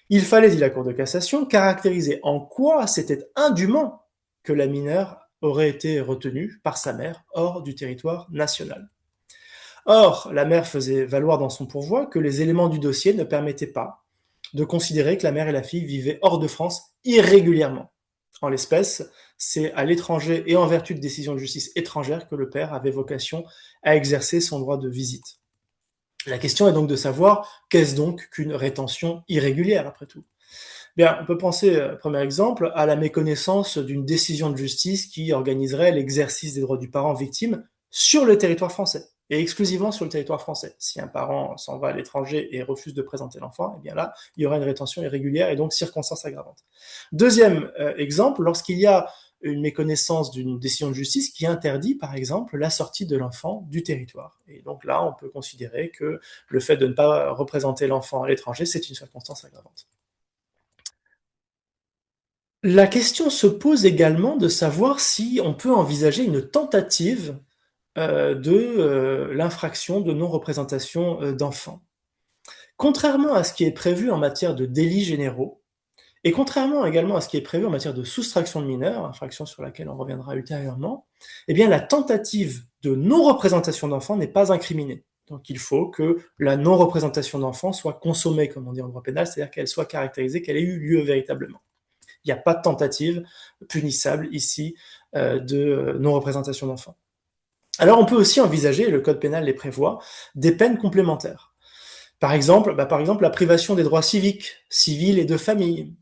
Il fallait, dit la Cour de cassation, caractériser en quoi c'était indûment que la mineure aurait été retenue par sa mère hors du territoire national. Or, la mère faisait valoir dans son pourvoi que les éléments du dossier ne permettaient pas de considérer que la mère et la fille vivaient hors de France irrégulièrement. En l'espèce, c'est à l'étranger et en vertu de décisions de justice étrangères que le père avait vocation à exercer son droit de visite. La question est donc de savoir qu'est-ce donc qu'une rétention irrégulière, après tout. Bien, on peut penser, premier exemple, à la méconnaissance d'une décision de justice qui organiserait l'exercice des droits du parent victime sur le territoire français, et exclusivement sur le territoire français. Si un parent s'en va à l'étranger et refuse de présenter l'enfant, eh bien là, il y aura une rétention irrégulière et donc circonstance aggravante. Deuxième exemple, lorsqu'il y a une méconnaissance d'une décision de justice qui interdit, par exemple, la sortie de l'enfant du territoire. Et donc là, on peut considérer que le fait de ne pas représenter l'enfant à l'étranger, c'est une circonstance aggravante. La question se pose également de savoir si on peut envisager une tentative de l'infraction de non-représentation d'enfants. Contrairement à ce qui est prévu en matière de délits généraux, et contrairement également à ce qui est prévu en matière de soustraction de mineurs, infraction sur laquelle on reviendra ultérieurement, eh bien la tentative de non-représentation d'enfants n'est pas incriminée. Donc il faut que la non-représentation d'enfants soit consommée, comme on dit en droit pénal, c'est-à-dire qu'elle soit caractérisée, qu'elle ait eu lieu véritablement. Il n'y a pas de tentative punissable ici de non-représentation d'enfants. Alors on peut aussi envisager, et le code pénal les prévoit, des peines complémentaires. Par exemple, la privation des droits civiques, civils et de famille,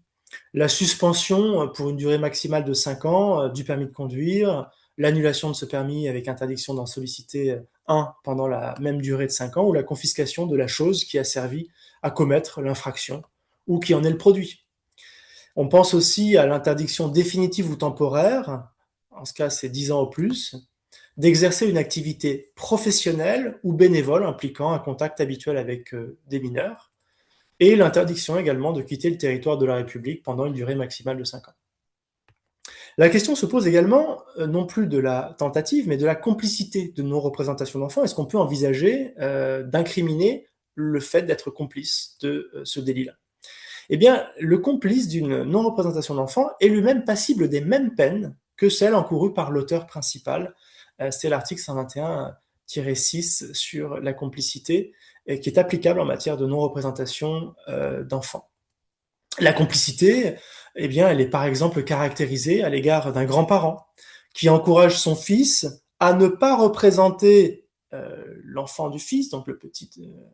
la suspension pour une durée maximale de 5 ans du permis de conduire, l'annulation de ce permis avec interdiction d'en solliciter un pendant la même durée de 5 ans, ou la confiscation de la chose qui a servi à commettre l'infraction ou qui en est le produit. On pense aussi à l'interdiction définitive ou temporaire, en ce cas c'est 10 ans au plus, d'exercer une activité professionnelle ou bénévole impliquant un contact habituel avec des mineurs, et l'interdiction également de quitter le territoire de la République pendant une durée maximale de 5 ans. La question se pose également non plus de la tentative, mais de la complicité de non-représentation d'enfants. Est-ce qu'on peut envisager d'incriminer le fait d'être complice de ce délit-là? Eh bien, le complice d'une non-représentation d'enfant est lui-même passible des mêmes peines que celles encourues par l'auteur principal. C'est l'article 121-6 sur la complicité qui est applicable en matière de non-représentation d'enfants. La complicité, eh bien, elle est par exemple caractérisée à l'égard d'un grand-parent qui encourage son fils à ne pas représenter l'enfant du fils, donc le petit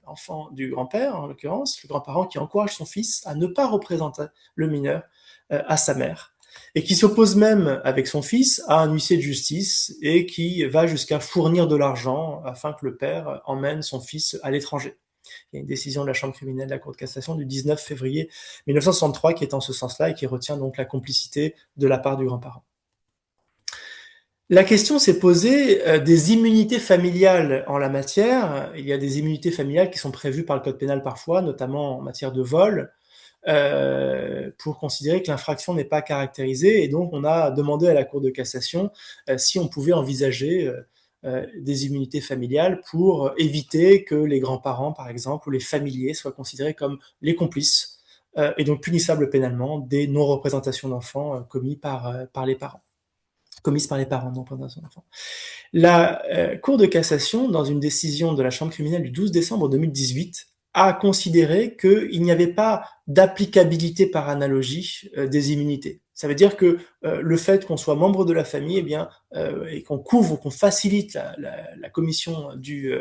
enfant du grand-père en l'occurrence, le grand-parent qui encourage son fils à ne pas représenter le mineur à sa mère, et qui s'oppose même avec son fils à un huissier de justice et qui va jusqu'à fournir de l'argent afin que le père emmène son fils à l'étranger. Il y a une décision de la Chambre criminelle de la Cour de cassation du 19 février 1963 qui est en ce sens-là et qui retient donc la complicité de la part du grand-parent. La question s'est posée des immunités familiales en la matière. Il y a des immunités familiales qui sont prévues par le code pénal parfois, notamment en matière de vol, pour considérer que l'infraction n'est pas caractérisée. Et donc, on a demandé à la Cour de cassation si on pouvait envisager des immunités familiales pour éviter que les grands-parents, par exemple, ou les familiers soient considérés comme les complices et donc punissables pénalement des non-représentations d'enfants commises par les parents. Non-représentation d'enfants. La Cour de cassation, dans une décision de la Chambre criminelle du 12 décembre 2018, a considéré qu'il n'y avait pas d'applicabilité par analogie des immunités. Ça veut dire que le fait qu'on soit membre de la famille, eh bien, et qu'on couvre, qu'on facilite la commission du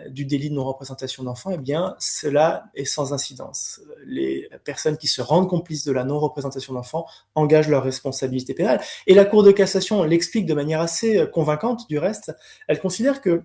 délit de non-représentation d'enfants, eh bien, cela est sans incidence. Les personnes qui se rendent complices de la non-représentation d'enfants engagent leur responsabilité pénale. Et la Cour de cassation l'explique de manière assez convaincante, du reste. Elle considère que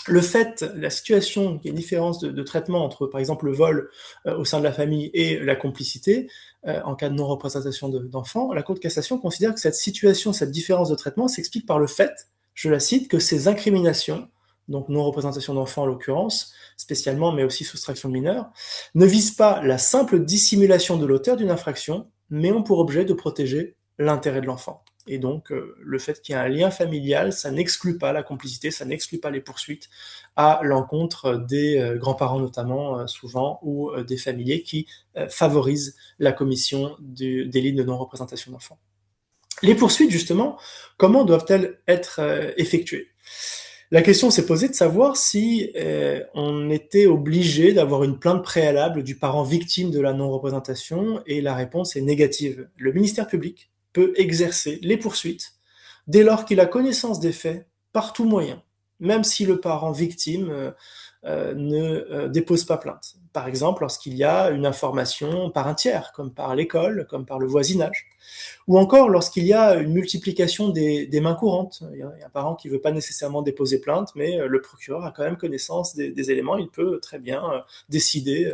le fait, la situation, qu'il y a une différence de traitement entre, par exemple, le vol au sein de la famille et la complicité, en cas de non-représentation d'enfants, la Cour de cassation considère que cette situation, cette différence de traitement s'explique par le fait, je la cite, que ces incriminations, donc non-représentation d'enfants en l'occurrence, spécialement, mais aussi soustraction de mineurs, ne visent pas la simple dissimulation de l'auteur d'une infraction, mais ont pour objet de protéger l'intérêt de l'enfant. Et donc, le fait qu'il y ait un lien familial, ça n'exclut pas la complicité, ça n'exclut pas les poursuites à l'encontre des grands-parents notamment, souvent, ou des familiers qui favorisent la commission du délit de non-représentation d'enfants. Les poursuites, justement, comment doivent-elles être effectuées ? La question s'est posée de savoir si on était obligé d'avoir une plainte préalable du parent victime de la non-représentation, et la réponse est négative. Le ministère public peut exercer les poursuites dès lors qu'il a connaissance des faits par tout moyen, même si le parent victime ne dépose pas plainte. Par exemple, lorsqu'il y a une information par un tiers, comme par l'école, comme par le voisinage, ou encore lorsqu'il y a une multiplication des mains courantes. Il y a un parent qui ne veut pas nécessairement déposer plainte, mais le procureur a quand même connaissance des éléments, il peut très bien décider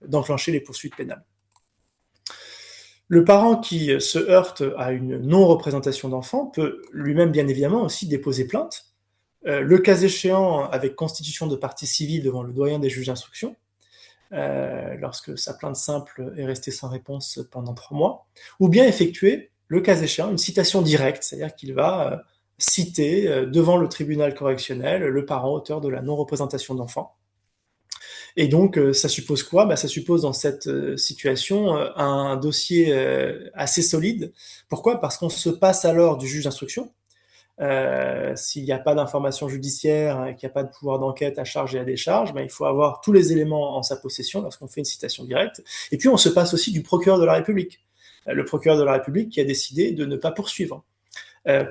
d'enclencher les poursuites pénales. Le parent qui se heurte à une non-représentation d'enfant peut lui-même bien évidemment aussi déposer plainte, le cas échéant avec constitution de partie civile devant le doyen des juges d'instruction, lorsque sa plainte simple est restée sans réponse pendant 3 mois, ou bien effectuer, le cas échéant, une citation directe, c'est-à-dire qu'il va citer devant le tribunal correctionnel le parent auteur de la non-représentation d'enfant. Et donc, ça suppose quoi? Ça suppose dans cette situation un dossier assez solide. Pourquoi? Parce qu'on se passe alors du juge d'instruction. S'il n'y a pas d'information judiciaire, hein, qu'il n'y a pas de pouvoir d'enquête à charge et à décharge, il faut avoir tous les éléments en sa possession lorsqu'on fait une citation directe. Et puis on se passe aussi du procureur de la République. Le procureur de la République qui a décidé de ne pas poursuivre.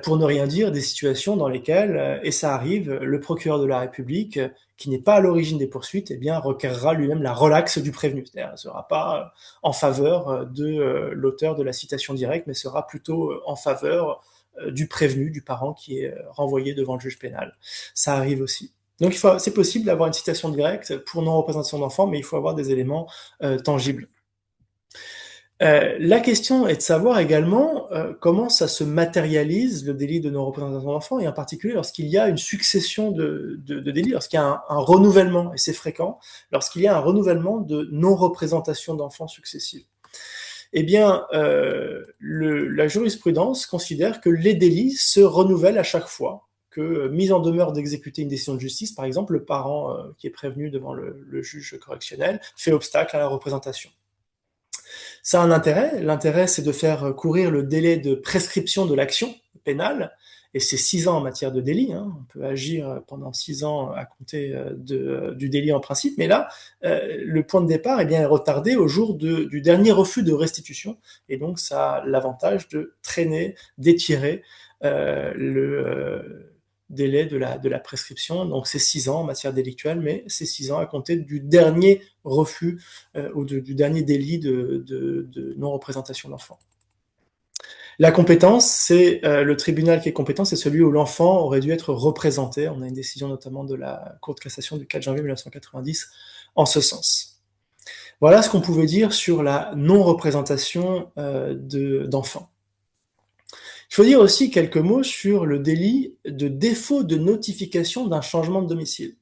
Pour ne rien dire des situations dans lesquelles, et ça arrive, le procureur de la République, qui n'est pas à l'origine des poursuites, requérera lui-même la relaxe du prévenu. C'est-à-dire, ne sera pas en faveur de l'auteur de la citation directe, mais sera plutôt en faveur du prévenu, du parent qui est renvoyé devant le juge pénal. Ça arrive aussi. Donc c'est possible d'avoir une citation directe pour non-représentation d'enfant, mais il faut avoir des éléments tangibles. La question est de savoir également comment ça se matérialise, le délit de non-représentation d'enfant, et en particulier lorsqu'il y a une succession de délits, lorsqu'il y a un renouvellement, et c'est fréquent, lorsqu'il y a un renouvellement de non-représentation d'enfants successives. La jurisprudence considère que les délits se renouvellent à chaque fois, que mise en demeure d'exécuter une décision de justice, par exemple, le parent qui est prévenu devant le juge correctionnel fait obstacle à la représentation. Ça a un intérêt. L'intérêt, c'est de faire courir le délai de prescription de l'action pénale, et c'est 6 ans en matière de délit. On peut agir pendant 6 ans à compter du délit en principe, mais là, le point de départ est retardé au jour du dernier refus de restitution, et donc ça a l'avantage de traîner, d'étirer le délai de la prescription. Donc c'est 6 ans en matière délictuelle, mais c'est 6 ans à compter du dernier refus ou du dernier délit de non-représentation d'enfant. La compétence, c'est le tribunal qui est compétent, c'est celui où l'enfant aurait dû être représenté. On a une décision notamment de la Cour de cassation du 4 janvier 1990 en ce sens. Voilà ce qu'on pouvait dire sur la non-représentation d'enfants. Il faut dire aussi quelques mots sur le délit de défaut de notification d'un changement de domicile.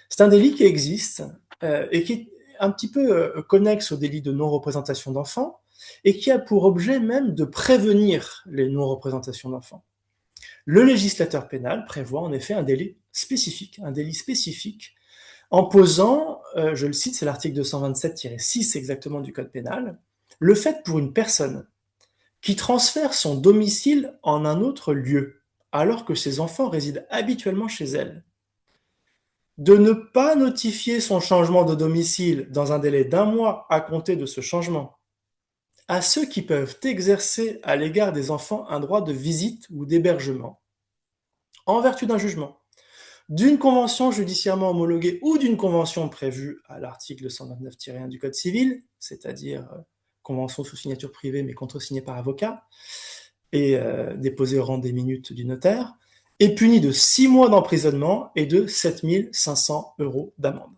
C'est un délit qui existe et qui est un petit peu connexe au délit de non-représentation d'enfants, et qui a pour objet même de prévenir les non-représentations d'enfants. Le législateur pénal prévoit en effet un délit spécifique en posant, je le cite, c'est l'article 227-6 exactement du Code pénal, le fait pour une personne qui transfère son domicile en un autre lieu, alors que ses enfants résident habituellement chez elle, de ne pas notifier son changement de domicile dans un délai d'1 mois à compter de ce changement à ceux qui peuvent exercer à l'égard des enfants un droit de visite ou d'hébergement, en vertu d'un jugement, d'une convention judiciairement homologuée ou d'une convention prévue à l'article 129-1 du Code civil, c'est-à-dire convention sous signature privée mais contresignée par avocat, et déposée au rang des minutes du notaire, est puni de 6 mois d'emprisonnement et de 7 500 € d'amende.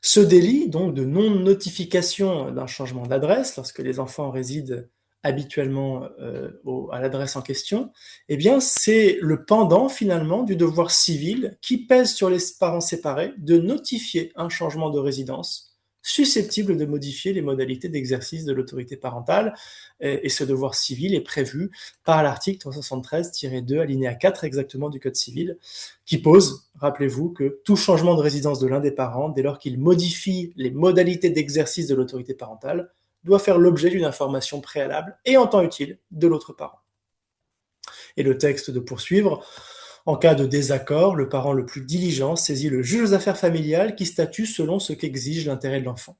Ce délit, donc de non-notification d'un changement d'adresse, lorsque les enfants résident habituellement à l'adresse en question, c'est le pendant finalement du devoir civil qui pèse sur les parents séparés de notifier un changement de résidence susceptible de modifier les modalités d'exercice de l'autorité parentale, et ce devoir civil est prévu par l'article 373-2 alinéa 4 exactement du Code civil, qui pose, rappelez-vous, que tout changement de résidence de l'un des parents, dès lors qu'il modifie les modalités d'exercice de l'autorité parentale, doit faire l'objet d'une information préalable et en temps utile de l'autre parent. Et le texte de poursuivre En cas de désaccord, le parent le plus diligent saisit le juge aux affaires familiales qui statue selon ce qu'exige l'intérêt de l'enfant.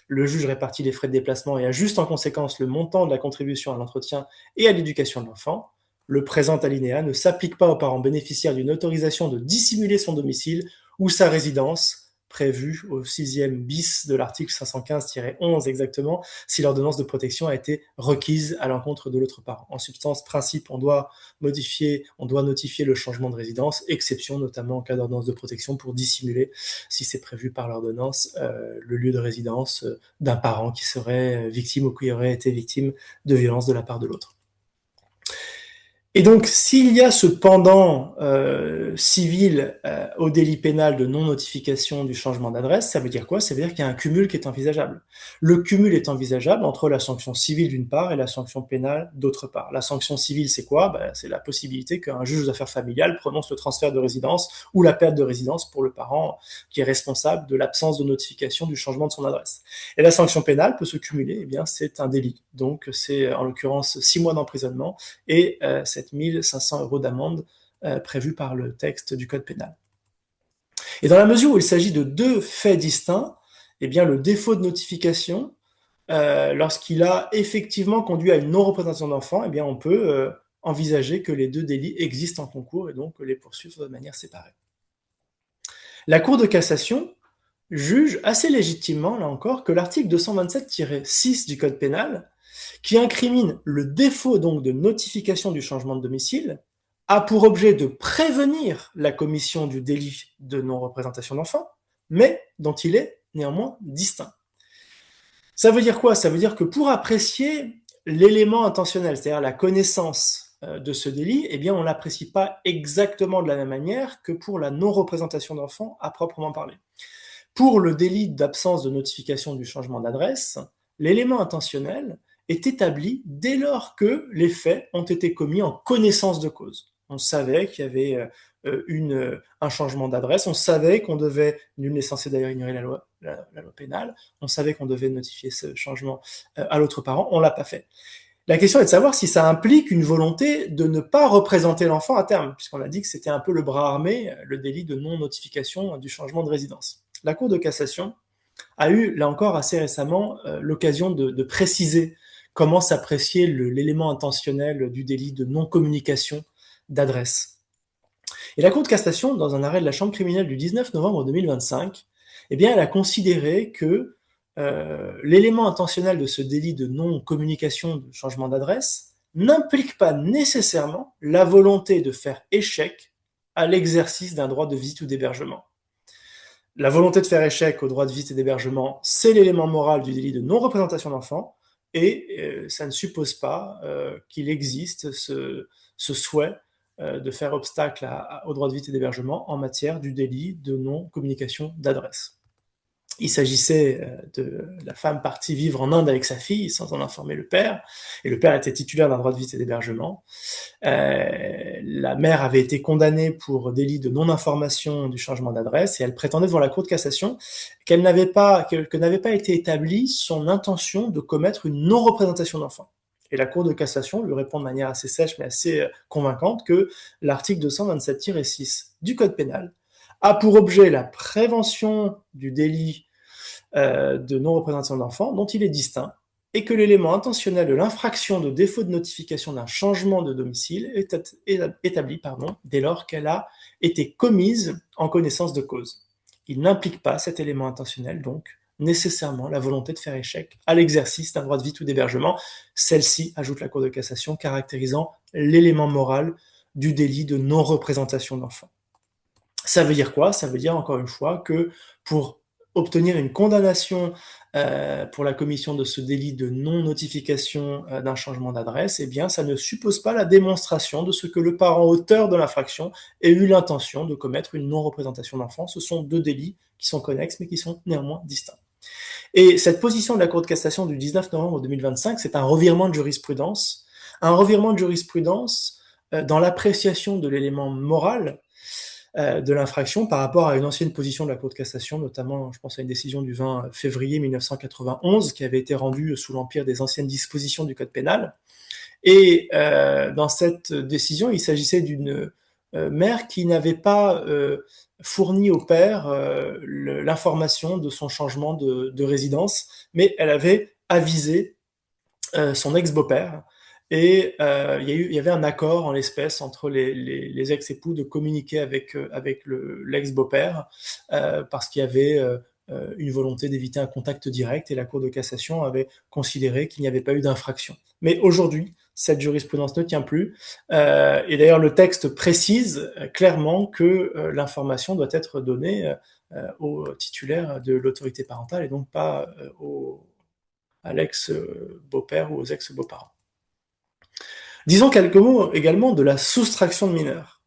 Le juge répartit les frais de déplacement et ajuste en conséquence le montant de la contribution à l'entretien et à l'éducation de l'enfant. Le présent alinéa ne s'applique pas aux parents bénéficiaires d'une autorisation de dissimuler son domicile ou sa résidence, prévue au 6e bis de l'article 515-11 exactement, si l'ordonnance de protection a été requise à l'encontre de l'autre parent. En substance, principe, on doit notifier le changement de résidence, exception notamment en cas d'ordonnance de protection pour dissimuler, si c'est prévu par l'ordonnance, le lieu de résidence d'un parent qui serait victime ou qui aurait été victime de violences de la part de l'autre. Et donc, s'il y a ce pendant civil au délit pénal de non-notification du changement d'adresse, ça veut dire quoi? Ça veut dire qu'il y a un cumul qui est envisageable. Le cumul est envisageable entre la sanction civile d'une part et la sanction pénale d'autre part. La sanction civile, c'est quoi? C'est la possibilité qu'un juge aux affaires familiales prononce le transfert de résidence ou la perte de résidence pour le parent qui est responsable de l'absence de notification du changement de son adresse. Et la sanction pénale peut se cumuler, eh bien, c'est un délit. Donc, c'est en l'occurrence 6 mois d'emprisonnement et 7 500 € d'amende prévus par le texte du code pénal. Et dans la mesure où il s'agit de deux faits distincts, eh bien, le défaut de notification, lorsqu'il a effectivement conduit à une non-représentation d'enfant, eh bien, on peut envisager que les deux délits existent en concours et donc les poursuivre de manière séparée. La Cour de cassation juge assez légitimement, là encore, que l'article 227-6 du code pénal, qui incrimine le défaut donc de notification du changement de domicile, a pour objet de prévenir la commission du délit de non-représentation d'enfant, mais dont il est néanmoins distinct. Ça veut dire quoi? Ça veut dire que pour apprécier l'élément intentionnel, c'est-à-dire la connaissance de ce délit, eh bien on ne l'apprécie pas exactement de la même manière que pour la non-représentation d'enfant à proprement parler. Pour le délit d'absence de notification du changement d'adresse, l'élément intentionnel est établi dès lors que les faits ont été commis en connaissance de cause. On savait qu'il y avait un changement d'adresse, on savait qu'on devait, nul n'est censé d'ailleurs ignorer la loi pénale, on savait qu'on devait notifier ce changement à l'autre parent, on ne l'a pas fait. La question est de savoir si ça implique une volonté de ne pas représenter l'enfant à terme, puisqu'on a dit que c'était un peu le bras armé, le délit de non-notification du changement de résidence. La Cour de cassation a eu, là encore, assez récemment, l'occasion de préciser comment s'apprécier l'élément intentionnel du délit de non-communication d'adresse. Et la Cour de cassation, dans un arrêt de la Chambre criminelle du 19 novembre 2025, eh bien, elle a considéré que l'élément intentionnel de ce délit de non-communication de changement d'adresse n'implique pas nécessairement la volonté de faire échec à l'exercice d'un droit de visite ou d'hébergement. La volonté de faire échec au droit de visite et d'hébergement, c'est l'élément moral du délit de non-représentation d'enfant, et ça ne suppose pas qu'il existe ce souhait de faire obstacle au droit de visite et d'hébergement en matière du délit de non-communication d'adresse. Il s'agissait de la femme partie vivre en Inde avec sa fille sans en informer le père, et le père était titulaire d'un droit de visite et d'hébergement. La mère avait été condamnée pour délit de non-information du changement d'adresse, et elle prétendait devant la Cour de cassation que n'avait pas été établie son intention de commettre une non-représentation d'enfant. Et la Cour de cassation lui répond de manière assez sèche mais assez convaincante que l'article 227-6 du Code pénal a pour objet la prévention du délit de non-représentation d'enfant, dont il est distinct, et que l'élément intentionnel de l'infraction de défaut de notification d'un changement de domicile est établi dès lors qu'elle a été commise en connaissance de cause. Il n'implique pas cet élément intentionnel, donc, nécessairement la volonté de faire échec à l'exercice d'un droit de visite ou d'hébergement. Celle-ci, ajoute la Cour de cassation, caractérisant l'élément moral du délit de non-représentation d'enfant. Ça veut dire quoi? Ça veut dire, encore une fois, que pour obtenir une condamnation pour la commission de ce délit de non-notification d'un changement d'adresse, eh bien, ça ne suppose pas la démonstration de ce que le parent auteur de l'infraction ait eu l'intention de commettre une non-représentation d'enfant. Ce sont deux délits qui sont connexes, mais qui sont néanmoins distincts. Et cette position de la Cour de cassation du 19 novembre 2025, c'est un revirement de jurisprudence dans l'appréciation de l'élément moral de l'infraction par rapport à une ancienne position de la Cour de cassation, notamment, je pense à une décision du 20 février 1991 qui avait été rendue sous l'empire des anciennes dispositions du Code pénal. Et dans cette décision, il s'agissait d'une mère qui n'avait pas fourni au père l'information de son changement de résidence, mais elle avait avisé son ex-beau-père. Et il y avait un accord en l'espèce entre les ex-époux de communiquer avec l'ex-beau-père parce qu'il y avait une volonté d'éviter un contact direct et la Cour de cassation avait considéré qu'il n'y avait pas eu d'infraction. Mais aujourd'hui, cette jurisprudence ne tient plus. Et d'ailleurs, le texte précise clairement que l'information doit être donnée au titulaire de l'autorité parentale et donc pas à l'ex-beau-père ou aux ex-beaux-parents. Disons quelques mots également de la soustraction de mineurs.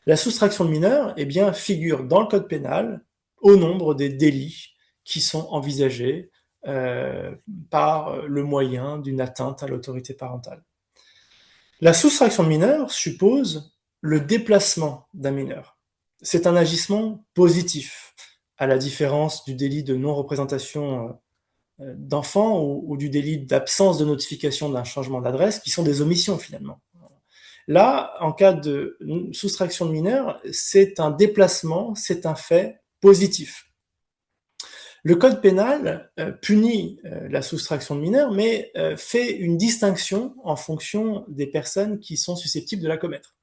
La soustraction de mineurs eh bien, figure dans le code pénal au nombre des délits qui sont envisagés par le moyen d'une atteinte à l'autorité parentale. La soustraction de mineurs suppose le déplacement d'un mineur. C'est un agissement positif, à la différence du délit de non-représentation d'enfants ou du délit d'absence de notification d'un changement d'adresse, qui sont des omissions finalement. Là, en cas de soustraction de mineur, c'est un déplacement, c'est un fait positif. Le code pénal punit la soustraction de mineur, mais fait une distinction en fonction des personnes qui sont susceptibles de la commettre.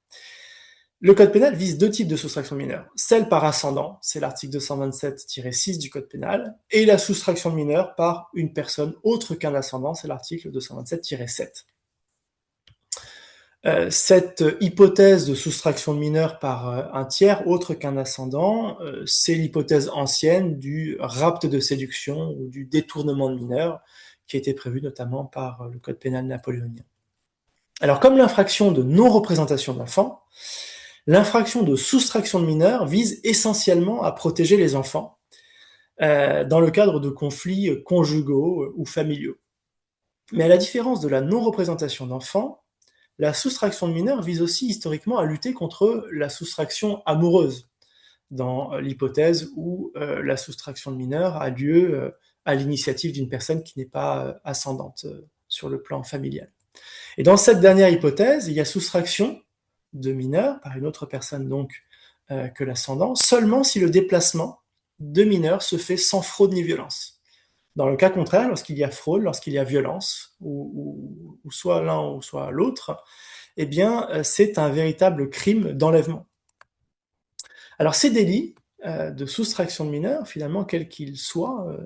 Le code pénal vise deux types de soustraction de mineur. Celle par ascendant, c'est l'article 227-6 du code pénal, et la soustraction de mineur par une personne autre qu'un ascendant, c'est l'article 227-7. Cette hypothèse de soustraction de mineur par un tiers autre qu'un ascendant, c'est l'hypothèse ancienne du rapt de séduction ou du détournement de mineur, qui a été prévu notamment par le code pénal napoléonien. Alors, comme l'infraction de non-représentation d'enfants, l'infraction de soustraction de mineurs vise essentiellement à protéger les enfants dans le cadre de conflits conjugaux ou familiaux. Mais à la différence de la non-représentation d'enfants, la soustraction de mineurs vise aussi historiquement à lutter contre la soustraction amoureuse, dans l'hypothèse où la soustraction de mineurs a lieu à l'initiative d'une personne qui n'est pas ascendante sur le plan familial. Et dans cette dernière hypothèse, il y a soustraction de mineurs par une autre personne donc que l'ascendant, seulement si le déplacement de mineurs se fait sans fraude ni violence. Dans le cas contraire, lorsqu'il y a fraude, lorsqu'il y a violence, ou soit l'un ou soit l'autre, eh bien, c'est un véritable crime d'enlèvement. Alors, ces délits de soustraction de mineurs, finalement, quels qu'ils soient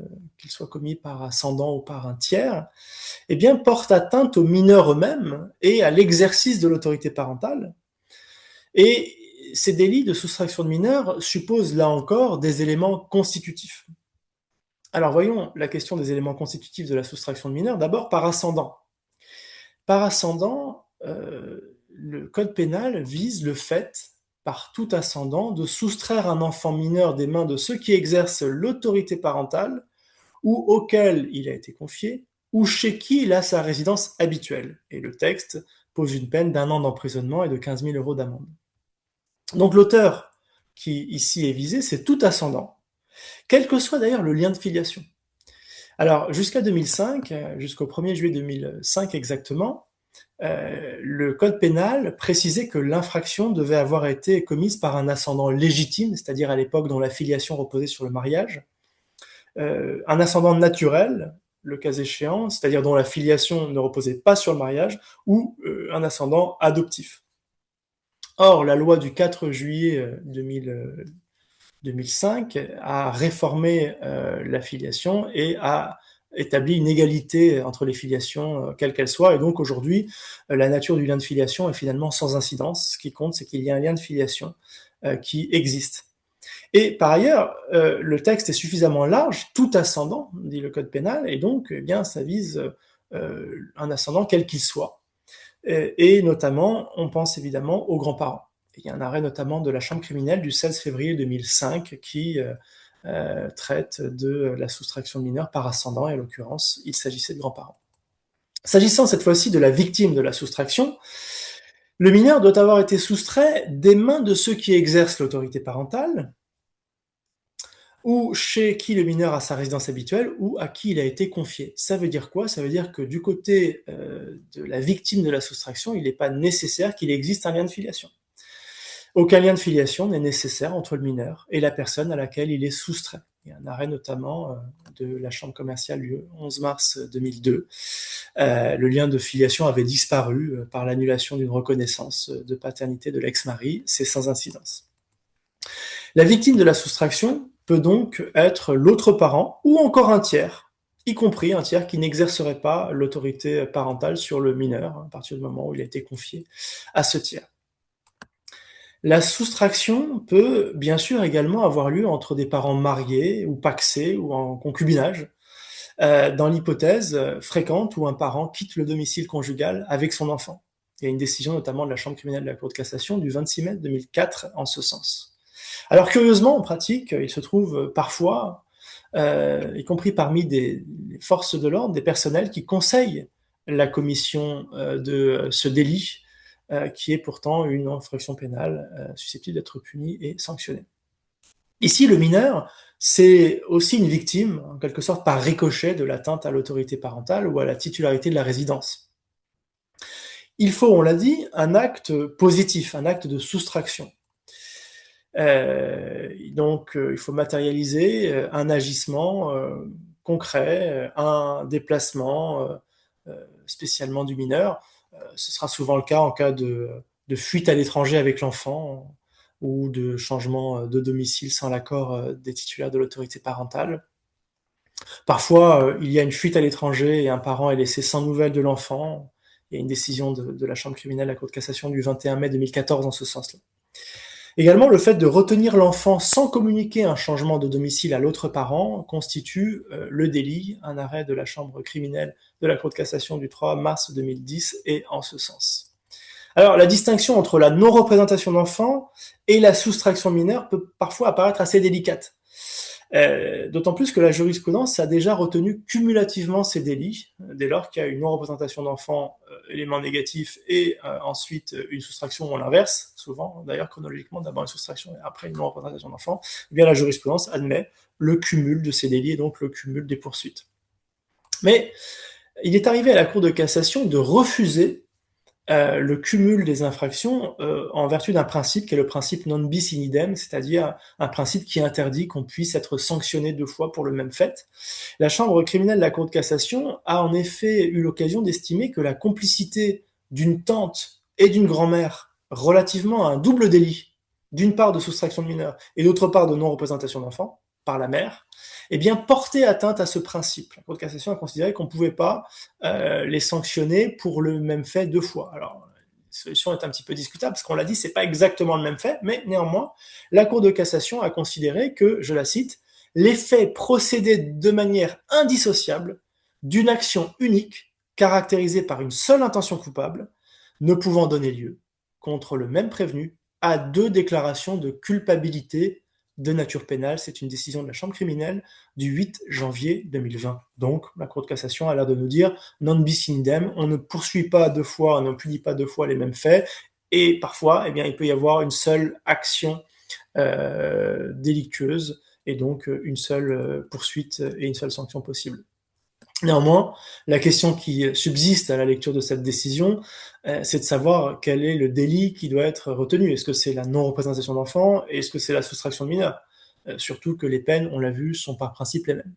commis par ascendant ou par un tiers, eh bien, portent atteinte aux mineurs eux-mêmes et à l'exercice de l'autorité parentale. Et ces délits de soustraction de mineurs supposent, là encore, des éléments constitutifs. Alors voyons la question des éléments constitutifs de la soustraction de mineurs, d'abord par ascendant. Par ascendant, le code pénal vise le fait, par tout ascendant, de soustraire un enfant mineur des mains de ceux qui exercent l'autorité parentale ou auquel il a été confié, ou chez qui il a sa résidence habituelle. Et le texte pose une peine d'1 an d'emprisonnement et de 15 000 € d'amende. Donc l'auteur qui ici est visé, c'est tout ascendant, quel que soit d'ailleurs le lien de filiation. Alors, jusqu'à 2005, jusqu'au 1er juillet 2005 exactement, le code pénal précisait que l'infraction devait avoir été commise par un ascendant légitime, c'est-à-dire à l'époque dont la filiation reposait sur le mariage, un ascendant naturel, le cas échéant, c'est-à-dire dont la filiation ne reposait pas sur le mariage, ou un ascendant adoptif. Or, la loi du 4 juillet 2005 a réformé la filiation et a établi une égalité entre les filiations, quelles qu'elles soient, et donc aujourd'hui, la nature du lien de filiation est finalement sans incidence. Ce qui compte, c'est qu'il y a un lien de filiation qui existe. Et par ailleurs, le texte est suffisamment large, tout ascendant, dit le code pénal, et donc, eh bien, ça vise un ascendant quel qu'il soit. Et notamment, on pense évidemment aux grands-parents. Il y a un arrêt notamment de la Chambre criminelle du 16 février 2005 qui traite de la soustraction de mineurs par ascendant, et en l'occurrence, il s'agissait de grands-parents. S'agissant cette fois-ci de la victime de la soustraction, le mineur doit avoir été soustrait des mains de ceux qui exercent l'autorité parentale, ou chez qui le mineur a sa résidence habituelle, ou à qui il a été confié. Ça veut dire quoi? Ça veut dire que du côté de la victime de la soustraction, il n'est pas nécessaire qu'il existe un lien de filiation. Aucun lien de filiation n'est nécessaire entre le mineur et la personne à laquelle il est soustrait. Il y a un arrêt notamment de la Chambre commerciale du 11 mars 2002. Le lien de filiation avait disparu par l'annulation d'une reconnaissance de paternité de l'ex-mari. C'est sans incidence. La victime de la soustraction peut donc être l'autre parent ou encore un tiers, y compris un tiers qui n'exercerait pas l'autorité parentale sur le mineur à partir du moment où il a été confié à ce tiers. La soustraction peut bien sûr également avoir lieu entre des parents mariés ou pacsés ou en concubinage, dans l'hypothèse fréquente où un parent quitte le domicile conjugal avec son enfant. Il y a une décision notamment de la Chambre criminelle de la Cour de cassation du 26 mai 2004 en ce sens. Alors curieusement, en pratique, il se trouve parfois, y compris parmi des forces de l'ordre, des personnels qui conseillent la commission de ce délit, qui est pourtant une infraction pénale susceptible d'être punie et sanctionnée. Ici, le mineur, c'est aussi une victime, en quelque sorte par ricochet, de l'atteinte à l'autorité parentale ou à la titularité de la résidence. Il faut, on l'a dit, un acte positif, un acte de soustraction. Donc, il faut matérialiser un agissement concret, un déplacement spécialement du mineur. Ce sera souvent le cas en cas de fuite à l'étranger avec l'enfant ou de changement de domicile sans l'accord des titulaires de l'autorité parentale. Parfois, il y a une fuite à l'étranger et un parent est laissé sans nouvelles de l'enfant. Il y a une décision de la Chambre criminelle de la Cour de cassation du 21 mai 2014 en ce sens-là. Également, le fait de retenir l'enfant sans communiquer un changement de domicile à l'autre parent constitue le délit. Un arrêt de la Chambre criminelle de la Cour de cassation du 3 mars 2010 est en ce sens. Alors, la distinction entre la non-représentation d'enfant et la soustraction mineure peut parfois apparaître assez délicate. D'autant plus que la jurisprudence a déjà retenu cumulativement ces délits, dès lors qu'il y a une non-représentation d'enfant, élément négatif, et ensuite une soustraction ou l'inverse, souvent d'ailleurs chronologiquement, d'abord une soustraction et après une non-représentation d'enfant, eh bien la jurisprudence admet le cumul de ces délits et donc le cumul des poursuites. Mais il est arrivé à la Cour de cassation de refuser le cumul des infractions en vertu d'un principe qui est le principe non bis in idem, c'est-à-dire un principe qui interdit qu'on puisse être sanctionné deux fois pour le même fait. La Chambre criminelle de la Cour de cassation a en effet eu l'occasion d'estimer que la complicité d'une tante et d'une grand-mère relativement à un double délit, d'une part de soustraction de mineurs et d'autre part de non-représentation d'enfants par la mère, eh bien porter atteinte à ce principe. La Cour de cassation a considéré qu'on ne pouvait pas les sanctionner pour le même fait deux fois. Alors, la solution est un petit peu discutable, parce qu'on l'a dit, c'est pas exactement le même fait, mais néanmoins, la Cour de cassation a considéré que, je la cite, les faits procédaient de manière indissociable d'une action unique, caractérisée par une seule intention coupable, ne pouvant donner lieu, contre le même prévenu, à deux déclarations de culpabilité de nature pénale. C'est une décision de la Chambre criminelle du 8 janvier 2020. Donc, la Cour de cassation a l'air de nous dire non bis in idem, on ne poursuit pas deux fois, on ne punit pas deux fois les mêmes faits, et parfois, eh bien, il peut y avoir une seule action délictueuse, et donc une seule poursuite et une seule sanction possible. Néanmoins, la question qui subsiste à la lecture de cette décision, c'est de savoir quel est le délit qui doit être retenu. Est-ce que c'est la non-représentation d'enfants? Est-ce que c'est la soustraction de mineurs? Surtout que les peines, on l'a vu, sont par principe les mêmes.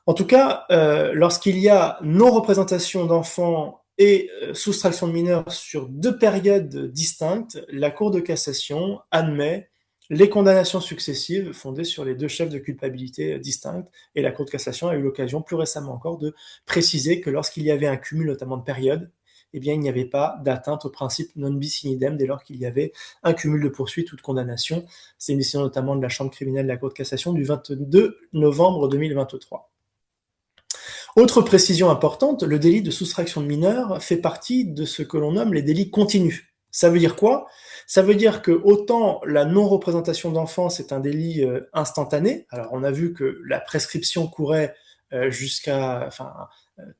En tout cas, lorsqu'il y a non-représentation d'enfants et soustraction de mineurs sur deux périodes distinctes, la Cour de cassation admet les condamnations successives fondées sur les deux chefs de culpabilité distincts, et la Cour de cassation a eu l'occasion plus récemment encore de préciser que lorsqu'il y avait un cumul notamment de périodes, eh bien, il n'y avait pas d'atteinte au principe non bis in idem dès lors qu'il y avait un cumul de poursuites ou de condamnations. C'est une décision notamment de la Chambre criminelle de la Cour de cassation du 22 novembre 2023. Autre précision importante, le délit de soustraction de mineurs fait partie de ce que l'on nomme les délits continus. Ça veut dire quoi? Ça veut dire que autant la non-représentation d'enfants, c'est un délit instantané. Alors on a vu que la prescription courait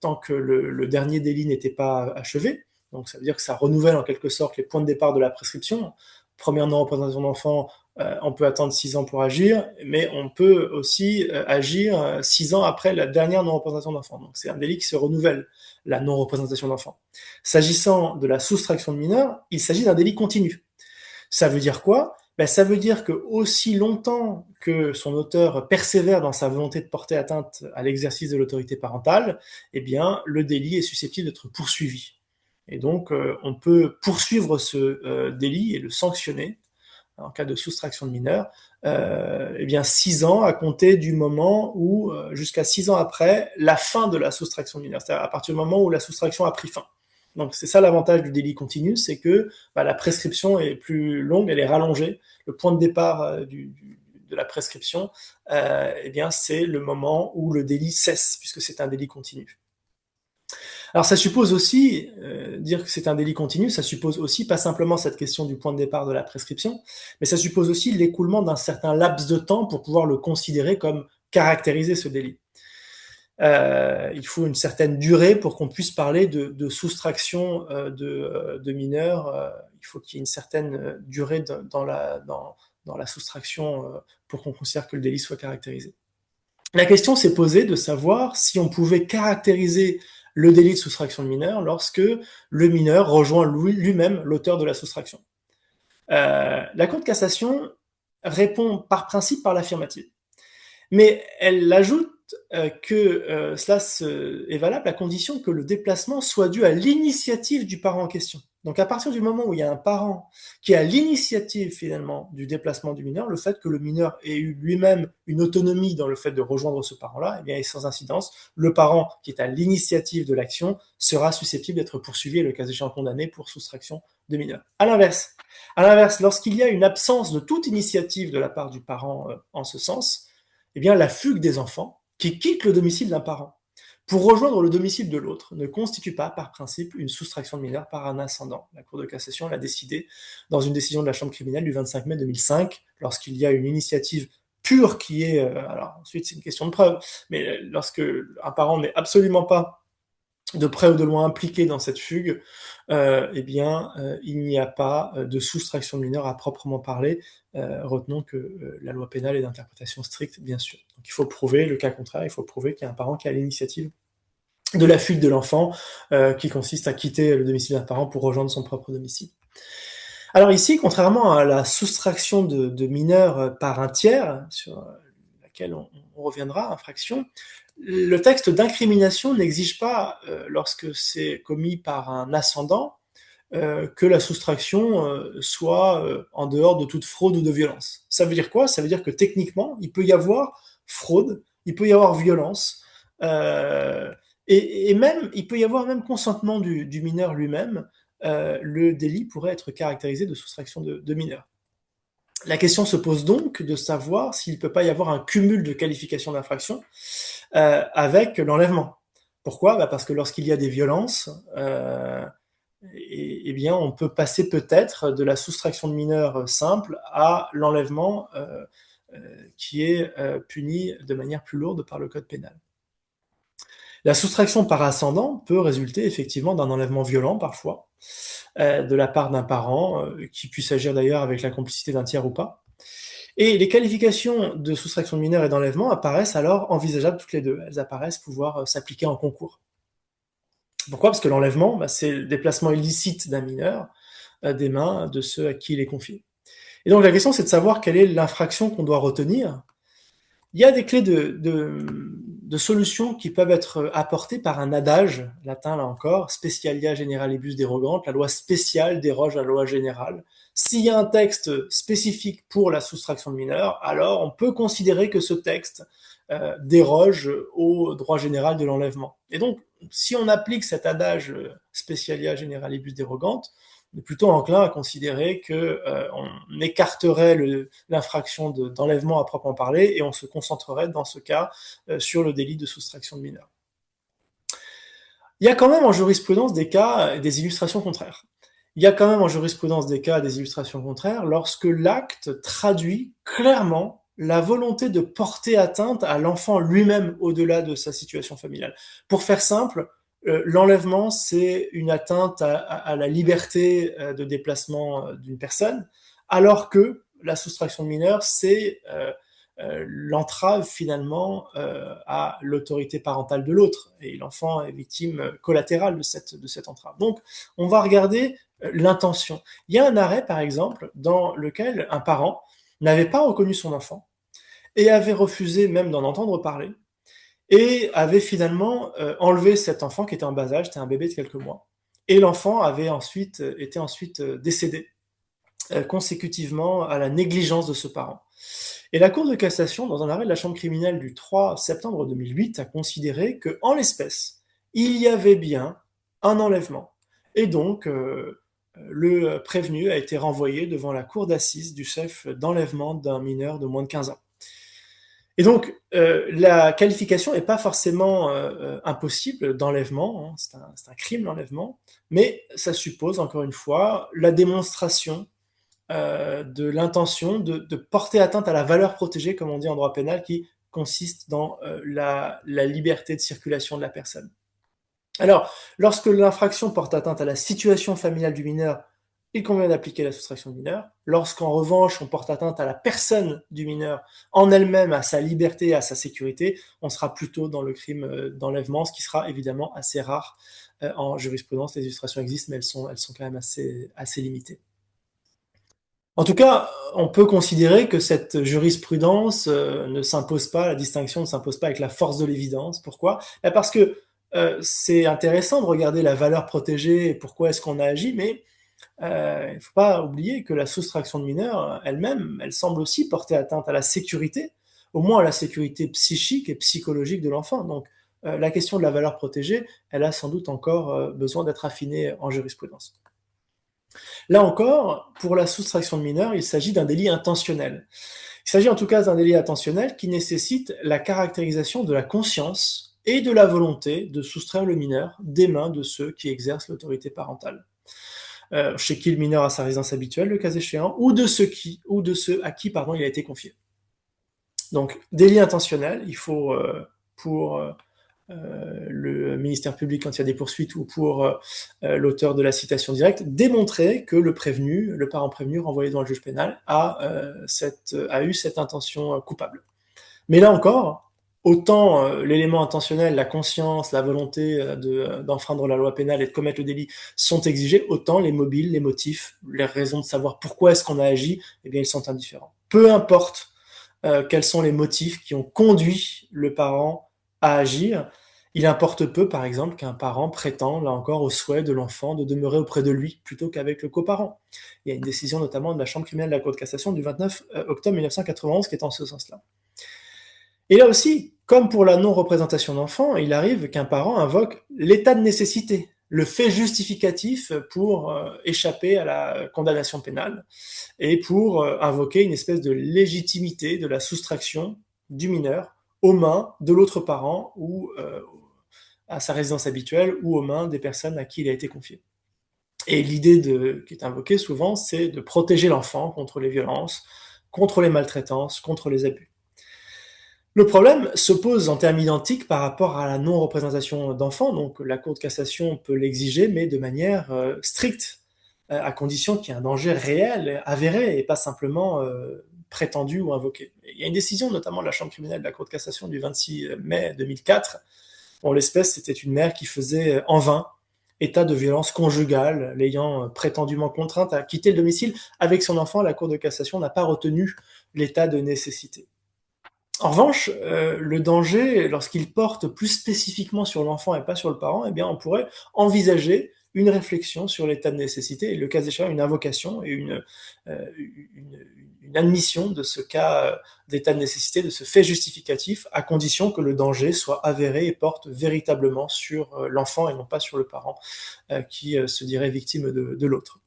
tant que le dernier délit n'était pas achevé. Donc ça veut dire que ça renouvelle en quelque sorte les points de départ de la prescription. Première non-représentation d'enfants, on peut attendre 6 ans pour agir, mais on peut aussi agir 6 ans après la dernière non-représentation d'enfant. Donc c'est un délit qui se renouvelle, la non-représentation d'enfant. S'agissant de la soustraction de mineurs, il s'agit d'un délit continu. Ça veut dire quoi? Ben, ça veut dire que aussi longtemps que son auteur persévère dans sa volonté de porter atteinte à l'exercice de l'autorité parentale, eh bien, le délit est susceptible d'être poursuivi. Et donc, on peut poursuivre ce délit et le sanctionner en cas de soustraction de mineur, eh bien 6 ans à compter du moment où, jusqu'à 6 ans après, la fin de la soustraction de mineur, c'est-à-dire à partir du moment où la soustraction a pris fin. Donc c'est ça l'avantage du délit continu, c'est que la prescription est plus longue, elle est rallongée. Le point de départ de la prescription, eh bien c'est le moment où le délit cesse, puisque c'est un délit continu. Alors ça suppose aussi, dire que c'est un délit continu, ça suppose aussi pas simplement cette question du point de départ de la prescription, mais ça suppose aussi l'écoulement d'un certain laps de temps pour pouvoir le considérer comme caractériser ce délit. Il faut une certaine durée pour qu'on puisse parler de soustraction de mineurs. Il faut qu'il y ait une certaine durée dans la soustraction pour qu'on considère que le délit soit caractérisé. La question s'est posée de savoir si on pouvait caractériser le délit de soustraction de mineur lorsque le mineur rejoint lui-même l'auteur de la soustraction. La Cour de cassation répond par principe par l'affirmative. Mais elle ajoute que cela est valable à condition que le déplacement soit dû à l'initiative du parent en question. Donc à partir du moment où il y a un parent qui a l'initiative finalement du déplacement du mineur, le fait que le mineur ait eu lui-même une autonomie dans le fait de rejoindre ce parent-là, eh bien, est sans incidence. Le parent qui est à l'initiative de l'action sera susceptible d'être poursuivi et le cas échéant condamné pour soustraction de mineur. À l'inverse, lorsqu'il y a une absence de toute initiative de la part du parent en ce sens, eh bien, la fugue des enfants qui quittent le domicile d'un parent pour rejoindre le domicile de l'autre ne constitue pas, par principe, une soustraction de mineur par un ascendant. La Cour de cassation l'a décidé dans une décision de la Chambre criminelle du 25 mai 2005, lorsqu'il y a une initiative pure qui est... alors ensuite, c'est une question de preuve, mais lorsque un parent n'est absolument pas de près ou de loin impliqué dans cette fugue, eh bien, il n'y a pas de soustraction de mineur à proprement parler. Retenons que la loi pénale est d'interprétation stricte, bien sûr. Donc il faut prouver le cas contraire, il faut prouver qu'il y a un parent qui a l'initiative de la fuite de l'enfant, qui consiste à quitter le domicile d'un parent pour rejoindre son propre domicile. Alors ici, contrairement à la soustraction de mineurs par un tiers, sur laquelle on reviendra, infraction, le texte d'incrimination n'exige pas, lorsque c'est commis par un ascendant, que la soustraction soit en dehors de toute fraude ou de violence. Ça veut dire quoi? Ça veut dire que techniquement, il peut y avoir fraude, il peut y avoir violence, et même, il peut y avoir même consentement du mineur lui-même. Le délit pourrait être caractérisé de soustraction de mineur. La question se pose donc de savoir s'il ne peut pas y avoir un cumul de qualifications d'infraction avec l'enlèvement. Pourquoi? Parce que lorsqu'il y a des violences, eh bien, on peut passer peut-être de la soustraction de mineur simple à l'enlèvement qui est puni de manière plus lourde par le code pénal. La soustraction par ascendant peut résulter effectivement d'un enlèvement violent parfois, de la part d'un parent, qui puisse agir d'ailleurs avec la complicité d'un tiers ou pas. Et les qualifications de soustraction de mineur et d'enlèvement apparaissent alors envisageables toutes les deux. Elles apparaissent pouvoir s'appliquer en concours. Pourquoi? Parce que l'enlèvement, c'est le déplacement illicite d'un mineur des mains de ceux à qui il est confié. Et donc la question, c'est de savoir quelle est l'infraction qu'on doit retenir. Il y a des clés de solutions qui peuvent être apportées par un adage, latin là encore, specialia generalibus derogant, la loi spéciale déroge à la loi générale. S'il y a un texte spécifique pour la soustraction de mineurs, alors on peut considérer que ce texte déroge au droit général de l'enlèvement. Et donc, si on applique cet adage specialia generalibus derogant, on est plutôt enclin à considérer qu'on écarterait l'infraction d'enlèvement à proprement parler et on se concentrerait dans ce cas sur le délit de soustraction de mineurs. Il y a quand même en jurisprudence des cas, des illustrations contraires. Il y a quand même en jurisprudence des cas, des illustrations contraires lorsque l'acte traduit clairement la volonté de porter atteinte à l'enfant lui-même au-delà de sa situation familiale. Pour faire simple, l'enlèvement, c'est une atteinte à la liberté de déplacement d'une personne, alors que la soustraction de mineur, c'est l'entrave finalement à l'autorité parentale de l'autre, et l'enfant est victime collatérale de cette entrave. Donc, on va regarder l'intention. Il y a un arrêt, par exemple, dans lequel un parent n'avait pas reconnu son enfant et avait refusé même d'en entendre parler, et avait finalement enlevé cet enfant qui était en bas âge, c'était un bébé de quelques mois. Et l'enfant était ensuite décédé consécutivement à la négligence de ce parent. Et la Cour de cassation, dans un arrêt de la Chambre criminelle du 3 septembre 2008, a considéré qu'en l'espèce, il y avait bien un enlèvement. Et donc, le prévenu a été renvoyé devant la cour d'assises du chef d'enlèvement d'un mineur de moins de 15 ans. Et donc, la qualification n'est pas forcément impossible d'enlèvement, hein, c'est un crime l'enlèvement, mais ça suppose, encore une fois, la démonstration de l'intention de porter atteinte à la valeur protégée, comme on dit en droit pénal, qui consiste dans la liberté de circulation de la personne. Alors, lorsque l'infraction porte atteinte à la situation familiale du mineur, il convient d'appliquer la soustraction de mineur. Lorsqu'en revanche, on porte atteinte à la personne du mineur en elle-même, à sa liberté, à sa sécurité, on sera plutôt dans le crime d'enlèvement, ce qui sera évidemment assez rare en jurisprudence. Les illustrations existent, mais elles sont quand même assez limitées. En tout cas, on peut considérer que cette jurisprudence ne s'impose pas, la distinction ne s'impose pas avec la force de l'évidence. Pourquoi ? Parce que c'est intéressant de regarder la valeur protégée et pourquoi est-ce qu'on a agi, mais il ne faut pas oublier que la soustraction de mineurs elle-même, elle semble aussi porter atteinte à la sécurité, au moins à la sécurité psychique et psychologique de l'enfant. Donc la question de la valeur protégée, elle a sans doute encore besoin d'être affinée en jurisprudence. Là encore, pour la soustraction de mineurs, il s'agit d'un délit intentionnel. Il s'agit en tout cas d'un délit intentionnel qui nécessite la caractérisation de la conscience et de la volonté de soustraire le mineur des mains de ceux qui exercent l'autorité parentale. Chez qui le mineur a sa résidence habituelle, le cas échéant, ou de ceux à qui il a été confié. Donc, délit intentionnel, il faut, pour le ministère public quand il y a des poursuites ou pour l'auteur de la citation directe, démontrer que le parent prévenu renvoyé devant le juge pénal a eu cette intention coupable. Mais là encore, autant l'élément intentionnel, la conscience, la volonté d'enfreindre la loi pénale et de commettre le délit sont exigés, autant les mobiles, les motifs, les raisons de savoir pourquoi est-ce qu'on a agi, eh bien ils sont indifférents. Peu importe quels sont les motifs qui ont conduit le parent à agir, il importe peu, par exemple, qu'un parent prétend, là encore, au souhait de l'enfant de demeurer auprès de lui plutôt qu'avec le coparent. Il y a une décision notamment de la Chambre criminelle de la Cour de cassation du 29 octobre 1991 qui est en ce sens-là. Et là aussi, comme pour la non-représentation d'enfant, il arrive qu'un parent invoque l'état de nécessité, le fait justificatif pour échapper à la condamnation pénale et pour invoquer une espèce de légitimité de la soustraction du mineur aux mains de l'autre parent ou à sa résidence habituelle ou aux mains des personnes à qui il a été confié. Et l'idée qui est invoquée souvent, c'est de protéger l'enfant contre les violences, contre les maltraitances, contre les abus. Le problème se pose en termes identiques par rapport à la non-représentation d'enfants, donc la Cour de cassation peut l'exiger, mais de manière stricte, à condition qu'il y ait un danger réel, avéré, et pas simplement prétendu ou invoqué. Il y a une décision notamment de la Chambre criminelle de la Cour de cassation du 26 mai 2004. En l'espèce, c'était une mère qui faisait en vain état de violence conjugale, l'ayant prétendument contrainte à quitter le domicile avec son enfant. La Cour de cassation n'a pas retenu l'état de nécessité. En revanche, le danger, lorsqu'il porte plus spécifiquement sur l'enfant et pas sur le parent, eh bien, on pourrait envisager une réflexion sur l'état de nécessité et, le cas échéant, une invocation et une admission de ce cas d'état de nécessité, de ce fait justificatif, à condition que le danger soit avéré et porte véritablement sur l'enfant et non pas sur le parent qui se dirait victime de l'autre.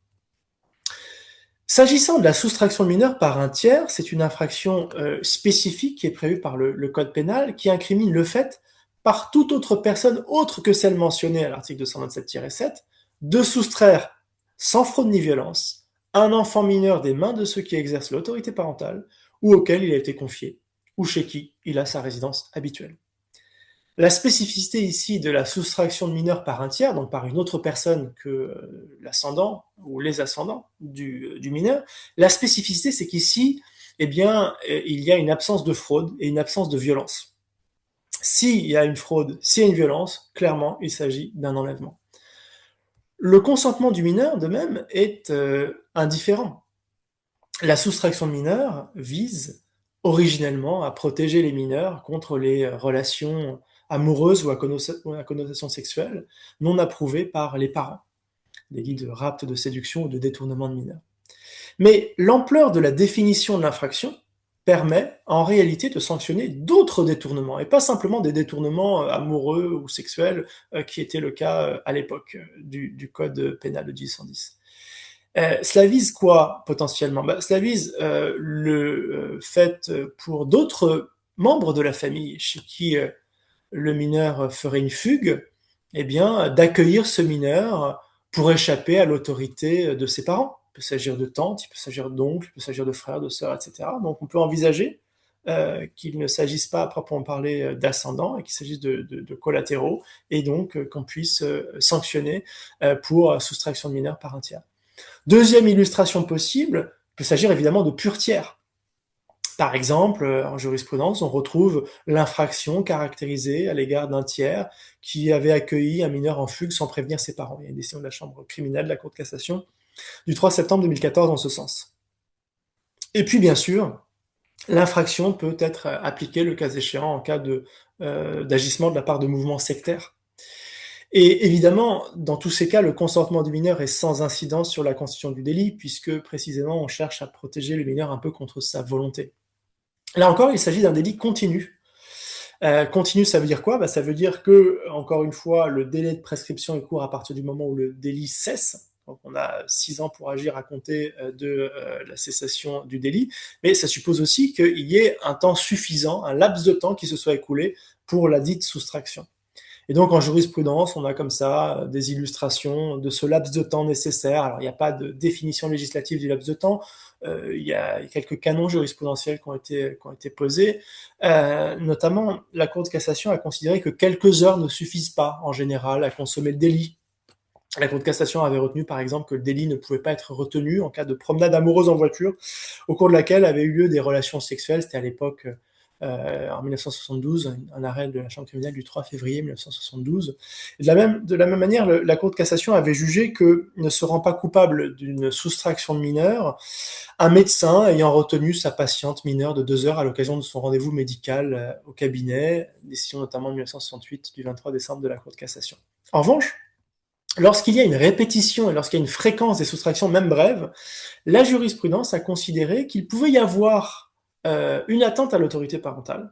S'agissant de la soustraction de mineur par un tiers, c'est une infraction spécifique qui est prévue par le Code pénal, qui incrimine le fait, par toute autre personne autre que celle mentionnée à l'article 227-7, de soustraire, sans fraude ni violence, un enfant mineur des mains de ceux qui exercent l'autorité parentale ou auquel il a été confié, ou chez qui il a sa résidence habituelle. La spécificité ici de la soustraction de mineur par un tiers, donc par une autre personne que l'ascendant ou les ascendants du mineur, la spécificité c'est qu'ici, eh bien, il y a une absence de fraude et une absence de violence. S'il y a une fraude, s'il y a une violence, clairement, il s'agit d'un enlèvement. Le consentement du mineur, de même, est indifférent. La soustraction de mineurs vise originellement à protéger les mineurs contre les relations amoureuses ou à connotation sexuelle non approuvées par les parents, délits de rapt, de séduction ou de détournement de mineurs. Mais l'ampleur de la définition de l'infraction permet en réalité de sanctionner d'autres détournements, et pas simplement des détournements amoureux ou sexuels, qui était le cas à l'époque du code pénal de 1810. Cela vise quoi potentiellement? Cela vise le fait pour d'autres membres de la famille chez qui le mineur ferait une fugue, eh bien, d'accueillir ce mineur pour échapper à l'autorité de ses parents. Il peut s'agir de tantes, il peut s'agir d'oncles, il peut s'agir de frères, de sœurs, etc. Donc on peut envisager qu'il ne s'agisse pas à proprement parler d'ascendants et qu'il s'agisse de collatéraux, et donc qu'on puisse sanctionner pour soustraction de mineurs par un tiers. Deuxième illustration possible, il peut s'agir évidemment de pur tiers. Par exemple, en jurisprudence, on retrouve l'infraction caractérisée à l'égard d'un tiers qui avait accueilli un mineur en fugue sans prévenir ses parents. Il y a une décision de la Chambre criminelle de la Cour de cassation du 3 septembre 2014 en ce sens. Et puis, bien sûr, l'infraction peut être appliquée, le cas échéant, en cas d'agissement de la part de mouvements sectaires. Et évidemment, dans tous ces cas, le consentement du mineur est sans incidence sur la constitution du délit, puisque précisément on cherche à protéger le mineur un peu contre sa volonté. Là encore, il s'agit d'un délit continu. Continu, ça veut dire quoi? Ça veut dire que, encore une fois, le délai de prescription est court à partir du moment où le délit cesse. Donc on a 6 ans pour agir à compter de la cessation du délit, mais ça suppose aussi qu'il y ait un temps suffisant, un laps de temps qui se soit écoulé pour la dite soustraction. Et donc en jurisprudence, on a comme ça des illustrations de ce laps de temps nécessaire. Alors il n'y a pas de définition législative du laps de temps, il y a quelques canons jurisprudentiels qui ont été posés. Notamment, la Cour de cassation a considéré que quelques heures ne suffisent pas en général à consommer le délit. La Cour de cassation avait retenu par exemple que le délit ne pouvait pas être retenu en cas de promenade amoureuse en voiture, au cours de laquelle avaient eu lieu des relations sexuelles. C'était à l'époque en 1972, un arrêt de la Chambre criminelle du 3 février 1972. Et de la même manière, la Cour de cassation avait jugé que ne se rend pas coupable d'une soustraction de mineur un médecin ayant retenu sa patiente mineure de 2 heures à l'occasion de son rendez-vous médical au cabinet, décision notamment de 1968 du 23 décembre de la Cour de cassation. En revanche, lorsqu'il y a une répétition et lorsqu'il y a une fréquence des soustractions, même brèves, la jurisprudence a considéré qu'il pouvait y avoir une atteinte à l'autorité parentale.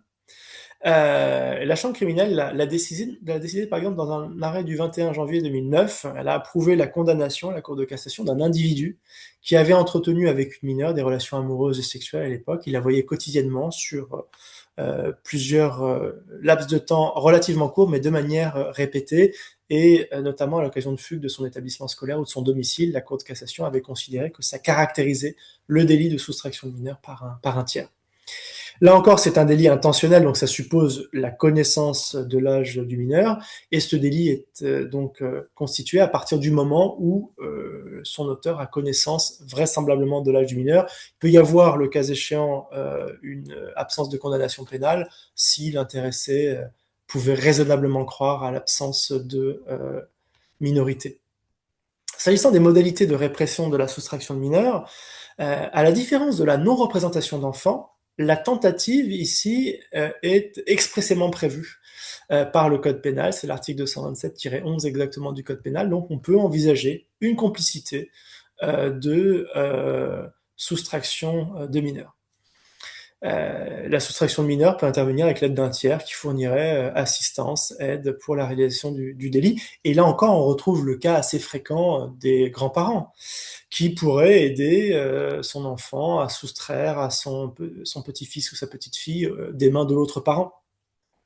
La Chambre criminelle l'a décidé, par exemple, dans un arrêt du 21 janvier 2009. Elle a approuvé la condamnation à la Cour de cassation d'un individu qui avait entretenu avec une mineure des relations amoureuses et sexuelles à l'époque. Il la voyait quotidiennement sur plusieurs laps de temps relativement courts, mais de manière répétée, et notamment à l'occasion de fugue de son établissement scolaire ou de son domicile. La Cour de cassation avait considéré que ça caractérisait le délit de soustraction de mineur par un tiers. Là encore, c'est un délit intentionnel, donc ça suppose la connaissance de l'âge du mineur, et ce délit est donc constitué à partir du moment où son auteur a connaissance vraisemblablement de l'âge du mineur. Il peut y avoir, le cas échéant, une absence de condamnation pénale si l'intéressé pouvait raisonnablement croire à l'absence de minorité. S'agissant des modalités de répression de la soustraction de mineurs, à la différence de la non-représentation d'enfants, la tentative ici est expressément prévue par le code pénal, c'est l'article 227-11 exactement du code pénal, donc on peut envisager une complicité de soustraction de mineurs. La soustraction de mineurs peut intervenir avec l'aide d'un tiers qui fournirait assistance, aide pour la réalisation du délit. Et là encore, on retrouve le cas assez fréquent des grands-parents qui pourraient aider son enfant à soustraire à son petit-fils ou sa petite-fille des mains de l'autre parent,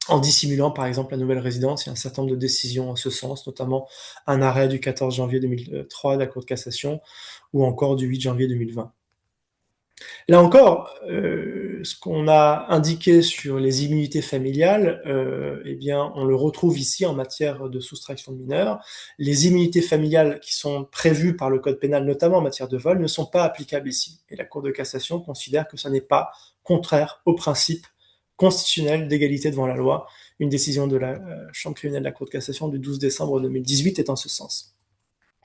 en dissimulant par exemple la nouvelle résidence. Il y a un certain nombre de décisions en ce sens, notamment un arrêt du 14 janvier 2003 de la Cour de cassation ou encore du 8 janvier 2020. Là encore, ce qu'on a indiqué sur les immunités familiales, eh bien, on le retrouve ici en matière de soustraction de mineurs. Les immunités familiales qui sont prévues par le code pénal, notamment en matière de vol, ne sont pas applicables ici. Et la Cour de cassation considère que ça n'est pas contraire au principe constitutionnel d'égalité devant la loi. Une décision de la Chambre criminelle de la Cour de cassation du 12 décembre 2018 est en ce sens.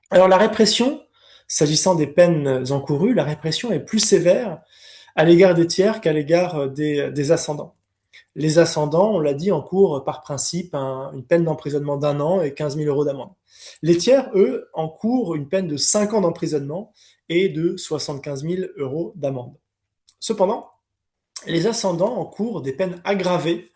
Alors la répression, s'agissant des peines encourues, la répression est plus sévère à l'égard des tiers qu'à l'égard des ascendants. Les ascendants, on l'a dit, encourent par principe une peine d'emprisonnement d'1 an et 15 000 euros d'amende. Les tiers, eux, encourent une peine de 5 ans d'emprisonnement et de 75 000 euros d'amende. Cependant, les ascendants encourent des peines aggravées,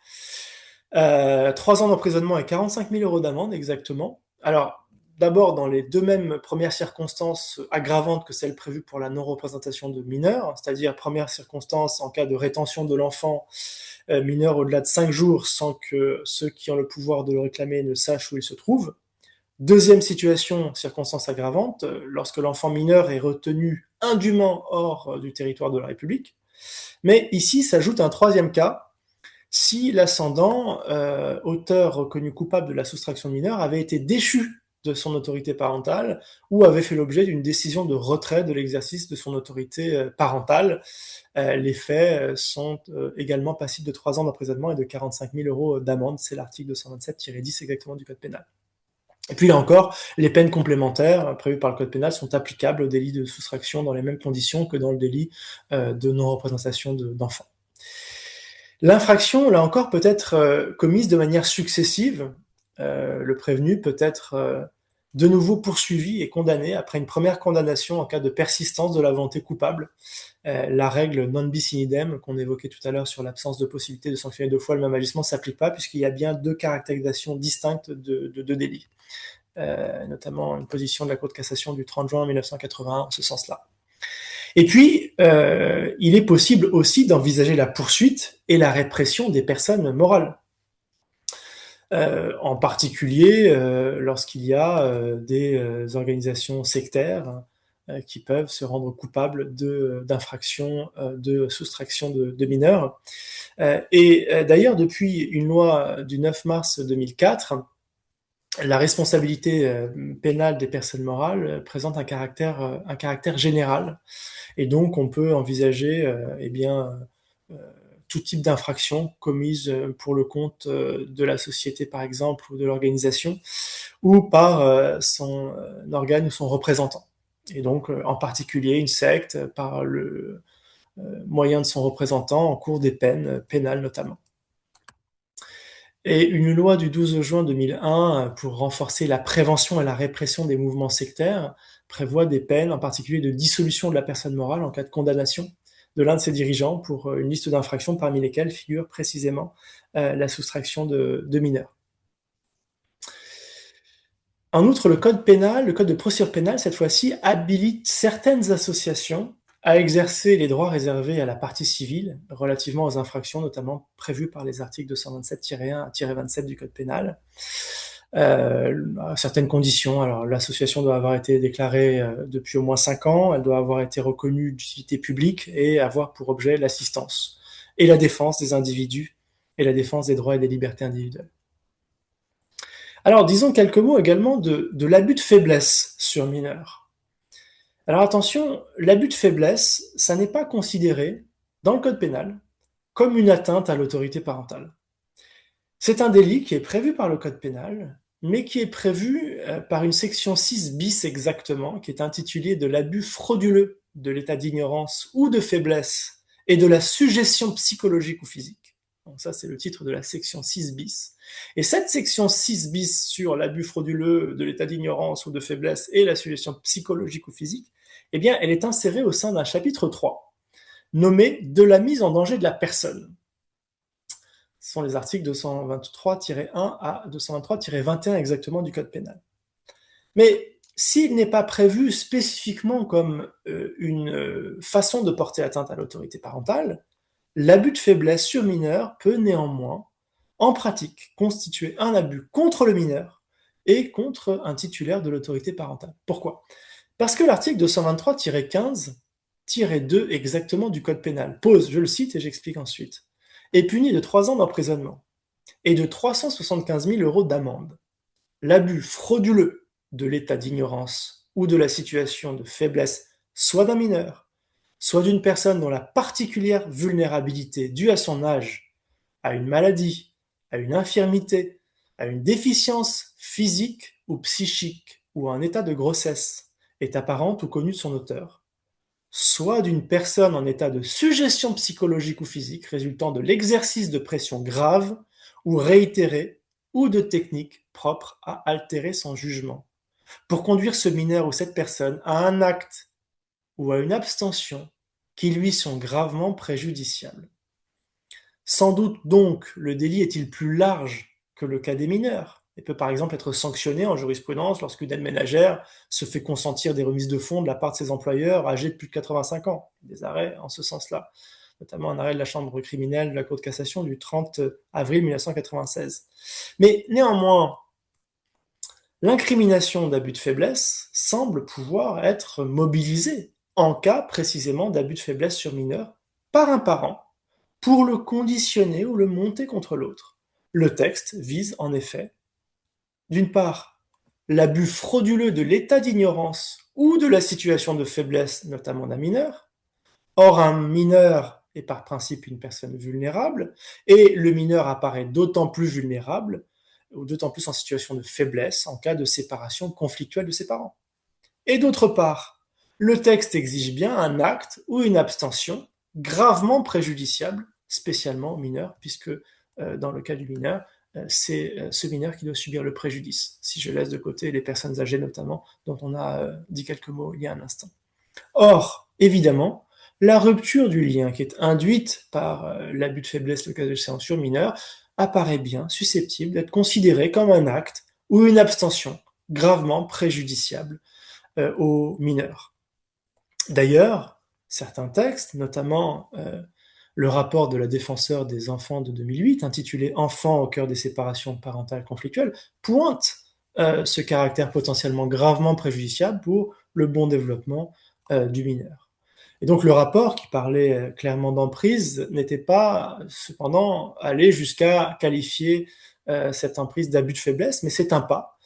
3 ans d'emprisonnement et 45 000 euros d'amende exactement. Alors, d'abord, dans les deux mêmes premières circonstances aggravantes que celles prévues pour la non-représentation de mineurs, c'est-à-dire première circonstance en cas de rétention de l'enfant mineur au-delà de 5 jours sans que ceux qui ont le pouvoir de le réclamer ne sachent où il se trouve. Deuxième situation, circonstance aggravante, lorsque l'enfant mineur est retenu indûment hors du territoire de la République. Mais ici s'ajoute un troisième cas, si l'ascendant, auteur reconnu coupable de la soustraction de mineur, avait été déchu de son autorité parentale ou avait fait l'objet d'une décision de retrait de l'exercice de son autorité parentale. Les faits sont également passibles de 3 ans d'emprisonnement et de 45 000 euros d'amende. C'est l'article 227-10 exactement du Code pénal. Et puis là encore, les peines complémentaires prévues par le Code pénal sont applicables au délit de soustraction dans les mêmes conditions que dans le délit de non-représentation d'enfants. L'infraction, là encore, peut être commise de manière successive. Le prévenu peut être de nouveau poursuivi et condamné après une première condamnation en cas de persistance de la volonté coupable. La règle non bis in idem qu'on évoquait tout à l'heure sur l'absence de possibilité de sanctionner 2 fois le même agissement s'applique pas puisqu'il y a bien 2 caractérisations distinctes de 2 délits. Notamment une position de la Cour de cassation du 30 juin 1981 en ce sens-là. Et puis, il est possible aussi d'envisager la poursuite et la répression des personnes morales. En particulier lorsqu'il y a des organisations sectaires qui peuvent se rendre coupables d'infractions de soustraction de mineurs. D'ailleurs, depuis une loi du 9 mars 2004, la responsabilité pénale des personnes morales présente un caractère général. Et donc, on peut envisager tout type d'infraction commise pour le compte de la société, par exemple, ou de l'organisation, ou par son organe ou son représentant. Et donc, en particulier, une secte, par le moyen de son représentant, encourt des peines pénales notamment. Et une loi du 12 juin 2001 pour renforcer la prévention et la répression des mouvements sectaires prévoit des peines, en particulier de dissolution de la personne morale en cas de condamnation de l'un de ses dirigeants pour une liste d'infractions parmi lesquelles figure précisément la soustraction de mineurs. En outre, le code de procédure pénale, cette fois-ci, habilite certaines associations à exercer les droits réservés à la partie civile relativement aux infractions, notamment prévues par les articles 227-1 à 27 du code pénal, à certaines conditions. Alors, l'association doit avoir été déclarée depuis au moins 5 ans, elle doit avoir été reconnue d'utilité publique et avoir pour objet l'assistance et la défense des individus et la défense des droits et des libertés individuelles. Alors, disons quelques mots également de l'abus de faiblesse sur mineurs. Alors attention, l'abus de faiblesse, ça n'est pas considéré, dans le code pénal, comme une atteinte à l'autorité parentale. C'est un délit qui est prévu par le code pénal, mais qui est prévu par une section 6 bis exactement, qui est intitulée de l'abus frauduleux de l'état d'ignorance ou de faiblesse et de la suggestion psychologique ou physique. Donc ça, c'est le titre de la section 6 bis. Et cette section 6 bis sur l'abus frauduleux de l'état d'ignorance ou de faiblesse et la suggestion psychologique ou physique, eh bien, elle est insérée au sein d'un chapitre 3, nommé « De la mise en danger de la personne ». Ce sont les articles 223-1 à 223-21 exactement du Code pénal. Mais s'il n'est pas prévu spécifiquement comme une façon de porter atteinte à l'autorité parentale, l'abus de faiblesse sur mineur peut néanmoins, en pratique, constituer un abus contre le mineur et contre un titulaire de l'autorité parentale. Pourquoi ? Parce que l'article 223-15 2 exactement du Code pénal. Pause, je le cite et j'explique ensuite. Est puni de 3 ans d'emprisonnement et de 375 000 € d'amende. L'abus frauduleux de l'état d'ignorance ou de la situation de faiblesse, soit d'un mineur, soit d'une personne dont la particulière vulnérabilité due à son âge, à une maladie, à une infirmité, à une déficience physique ou psychique ou à un état de grossesse est apparente ou connue de son auteur, soit d'une personne en état de suggestion psychologique ou physique résultant de l'exercice de pression grave ou réitérée ou de techniques propres à altérer son jugement, pour conduire ce mineur ou cette personne à un acte ou à une abstention qui lui sont gravement préjudiciables. Sans doute donc le délit est-il plus large que le cas des mineurs et peut par exemple être sanctionné en jurisprudence lorsqu'une aide ménagère se fait consentir des remises de fonds de la part de ses employeurs âgés de plus de 85 ans. Des arrêts en ce sens-là, notamment un arrêt de la Chambre criminelle de la Cour de cassation du 30 avril 1996. Mais néanmoins, l'incrimination d'abus de faiblesse semble pouvoir être mobilisée en cas précisément d'abus de faiblesse sur mineur par un parent pour le conditionner ou le monter contre l'autre. Le texte vise en effet, d'une part, l'abus frauduleux de l'état d'ignorance ou de la situation de faiblesse, notamment d'un mineur. Or, un mineur est par principe une personne vulnérable, et le mineur apparaît d'autant plus vulnérable, ou d'autant plus en situation de faiblesse en cas de séparation conflictuelle de ses parents. Et d'autre part, le texte exige bien un acte ou une abstention gravement préjudiciable, spécialement aux mineurs, puisque dans le cas du mineur, c'est ce mineur qui doit subir le préjudice, si je laisse de côté les personnes âgées notamment, dont on a dit quelques mots il y a un instant. Or, évidemment, la rupture du lien qui est induite par l'abus de faiblesse, le cas de censure mineur, apparaît bien susceptible d'être considérée comme un acte ou une abstention gravement préjudiciable aux mineurs. D'ailleurs, certains textes, notamment le rapport de la défenseure des enfants de 2008, intitulé « Enfants au cœur des séparations parentales conflictuelles », pointe ce caractère potentiellement gravement préjudiciable pour le bon développement du mineur. Et donc le rapport, qui parlait clairement d'emprise, n'était pas cependant allé jusqu'à qualifier cette emprise d'abus de faiblesse, mais c'est un pas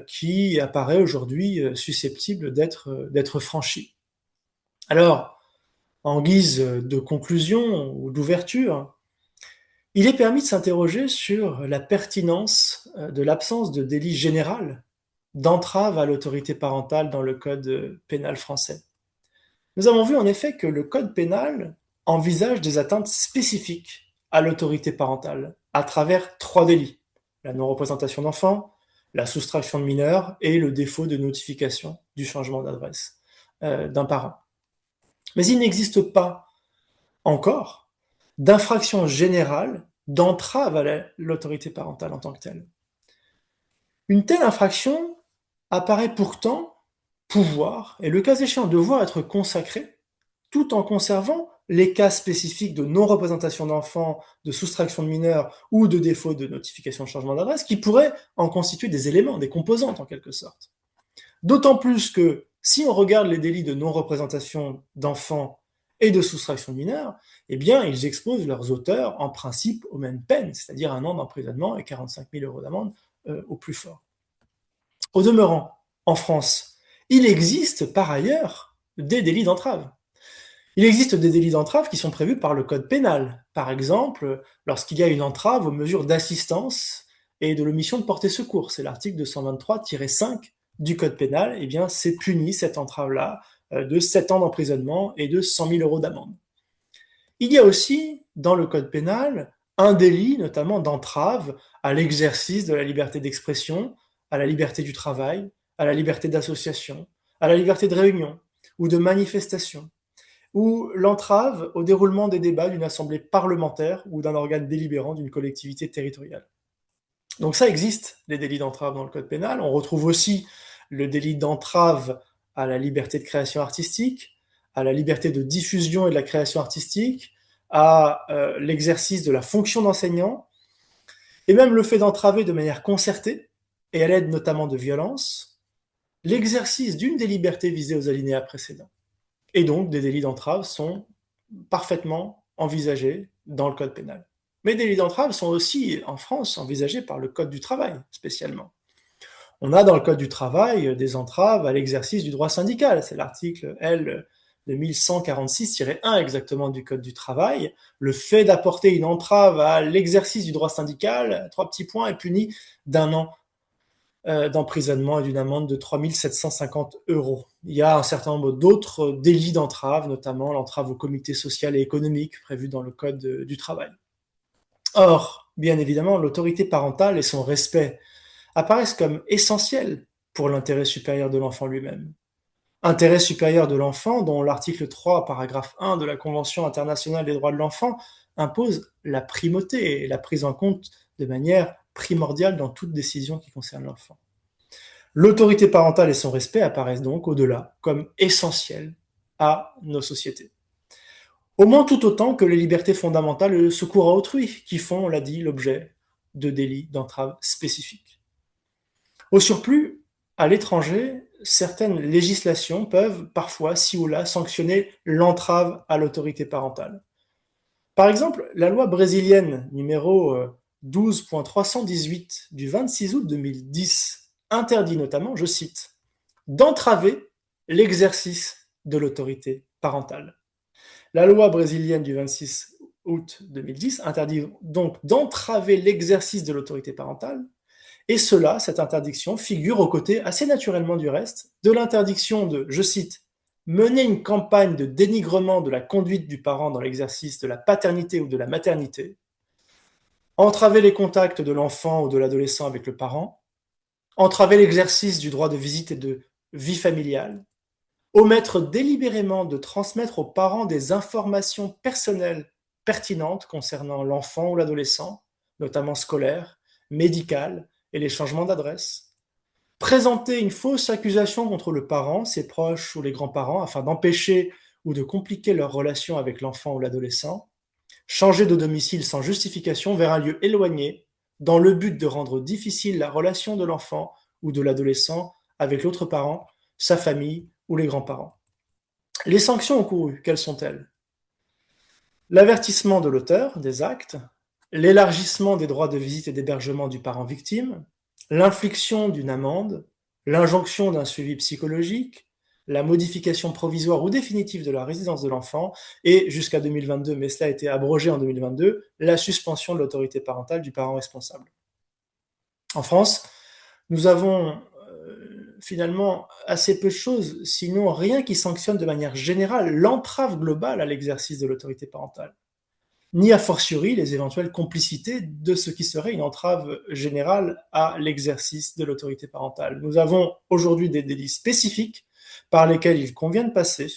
qui apparaît aujourd'hui susceptible d'être franchi. Alors, en guise de conclusion ou d'ouverture, il est permis de s'interroger sur la pertinence de l'absence de délit général d'entrave à l'autorité parentale dans le code pénal français. Nous avons vu en effet que le code pénal envisage des atteintes spécifiques à l'autorité parentale à travers 3 délits: la non-représentation d'enfants, la soustraction de mineurs et le défaut de notification du changement d'adresse d'un parent. Mais il n'existe pas encore d'infraction générale d'entrave à l'autorité parentale en tant que telle. Une telle infraction apparaît pourtant pouvoir, et le cas échéant devoir, être consacrée, tout en conservant les cas spécifiques de non-représentation d'enfants, de soustraction de mineurs ou de défaut de notification de changement d'adresse qui pourraient en constituer des éléments, des composantes en quelque sorte. D'autant plus que si on regarde les délits de non-représentation d'enfants et de soustraction de mineurs, eh bien, ils exposent leurs auteurs en principe aux mêmes peines, c'est-à-dire 1 an d'emprisonnement et 45 000 € d'amende au plus fort. Au demeurant, en France, il existe par ailleurs des délits d'entrave. Il existe des délits d'entrave qui sont prévus par le code pénal. Par exemple, lorsqu'il y a une entrave aux mesures d'assistance et de l'omission de porter secours, c'est l'article 223-5 du code pénal, eh bien, c'est puni cette entrave-là de 7 ans d'emprisonnement et de 100 000 € d'amende. Il y a aussi, dans le code pénal, un délit, notamment d'entrave à l'exercice de la liberté d'expression, à la liberté du travail, à la liberté d'association, à la liberté de réunion ou de manifestation, ou l'entrave au déroulement des débats d'une assemblée parlementaire ou d'un organe délibérant d'une collectivité territoriale. Donc ça existe, les délits d'entrave dans le code pénal. On retrouve aussi le délit d'entrave à la liberté de création artistique, à la liberté de diffusion et de la création artistique, à l'exercice de la fonction d'enseignant, et même le fait d'entraver de manière concertée, et à l'aide notamment de violence, l'exercice d'une des libertés visées aux alinéas précédents. Et donc, des délits d'entrave sont parfaitement envisagés dans le code pénal. Mais des délits d'entrave sont aussi, en France, envisagés par le code du travail, spécialement. On a dans le code du travail des entraves à l'exercice du droit syndical. C'est l'article L 2146-1 exactement du code du travail. Le fait d'apporter une entrave à l'exercice du droit syndical, 3 petits points, est puni d'1 an d'emprisonnement et d'une amende de 3 750 €. Il y a un certain nombre d'autres délits d'entrave, notamment l'entrave au comité social et économique prévu dans le code du travail. Or, bien évidemment, l'autorité parentale et son respect apparaissent comme essentiels pour l'intérêt supérieur de l'enfant lui-même. Intérêt supérieur de l'enfant dont l'article 3, paragraphe 1 de la Convention internationale des droits de l'enfant impose la primauté et la prise en compte de manière primordiale dans toute décision qui concerne l'enfant. L'autorité parentale et son respect apparaissent donc au-delà comme essentiels à nos sociétés. Au moins tout autant que les libertés fondamentales et le secours à autrui, qui font, on l'a dit, l'objet de délits d'entrave spécifiques. Au surplus, à l'étranger, certaines législations peuvent parfois, ci ou là, sanctionner l'entrave à l'autorité parentale. Par exemple, la loi brésilienne numéro 12.318 du 26 août 2010 interdit notamment, je cite, d'entraver l'exercice de l'autorité parentale. La loi brésilienne du 26 août 2010 interdit donc d'entraver l'exercice de l'autorité parentale, et cela, cette interdiction, figure aux côtés, assez naturellement du reste, de l'interdiction de, je cite, mener une campagne de dénigrement de la conduite du parent dans l'exercice de la paternité ou de la maternité, entraver les contacts de l'enfant ou de l'adolescent avec le parent, entraver l'exercice du droit de visite et de vie familiale, omettre délibérément de transmettre aux parents des informations personnelles pertinentes concernant l'enfant ou l'adolescent, notamment scolaires, médicales et les changements d'adresse, présenter une fausse accusation contre le parent, ses proches ou les grands-parents afin d'empêcher ou de compliquer leur relation avec l'enfant ou l'adolescent, changer de domicile sans justification vers un lieu éloigné dans le but de rendre difficile la relation de l'enfant ou de l'adolescent avec l'autre parent, sa famille ou les grands-parents. Les sanctions encourues, quelles sont-elles? L'avertissement de l'auteur des actes, l'élargissement des droits de visite et d'hébergement du parent victime, l'infliction d'une amende, l'injonction d'un suivi psychologique, la modification provisoire ou définitive de la résidence de l'enfant et, jusqu'à 2022, mais cela a été abrogé en 2022, la suspension de l'autorité parentale du parent responsable. En France, nous avons finalement assez peu de choses, sinon rien qui sanctionne de manière générale l'entrave globale à l'exercice de l'autorité parentale, ni a fortiori les éventuelles complicités de ce qui serait une entrave générale à l'exercice de l'autorité parentale. Nous avons aujourd'hui des délits spécifiques par lesquels il convient de passer: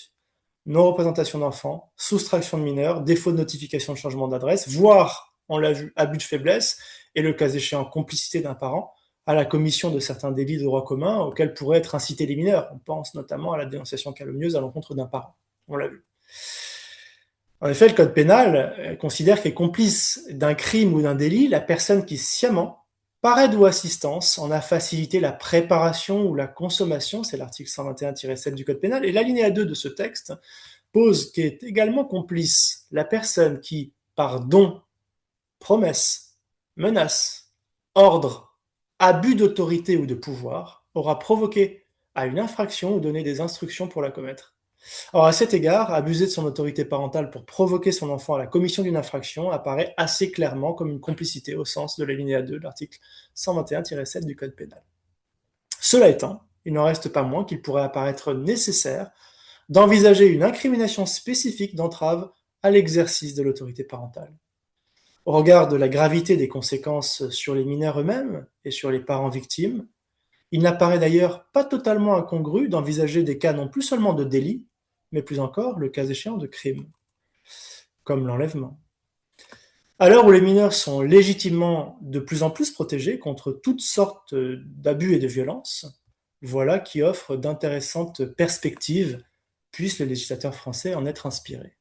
non-représentation d'enfants, soustraction de mineurs, défaut de notification de changement d'adresse, voire, on l'a vu, abus de faiblesse, et le cas échéant, complicité d'un parent, à la commission de certains délits de droit commun auxquels pourraient être incités les mineurs. On pense notamment à la dénonciation calomnieuse à l'encontre d'un parent. On l'a vu. En effet, le code pénal considère qu'est complice d'un crime ou d'un délit la personne qui sciemment, par aide ou assistance, en a facilité la préparation ou la consommation, c'est l'article 121-7 du code pénal, et l'alinéa 2 de ce texte pose qu'est également complice la personne qui, par don, promesse, menace, ordre, abus d'autorité ou de pouvoir, aura provoqué à une infraction ou donné des instructions pour la commettre. Or, à cet égard, abuser de son autorité parentale pour provoquer son enfant à la commission d'une infraction apparaît assez clairement comme une complicité au sens de l'alinéa 2 de l'article 121-7 du code pénal. Cela étant, il n'en reste pas moins qu'il pourrait apparaître nécessaire d'envisager une incrimination spécifique d'entrave à l'exercice de l'autorité parentale. Au regard de la gravité des conséquences sur les mineurs eux-mêmes et sur les parents victimes, il n'apparaît d'ailleurs pas totalement incongru d'envisager des cas non plus seulement de délit, mais plus encore, le cas échéant, de crime, comme l'enlèvement. À l'heure où les mineurs sont légitimement de plus en plus protégés contre toutes sortes d'abus et de violences, voilà qui offre d'intéressantes perspectives, puissent les législateurs français en être inspirés.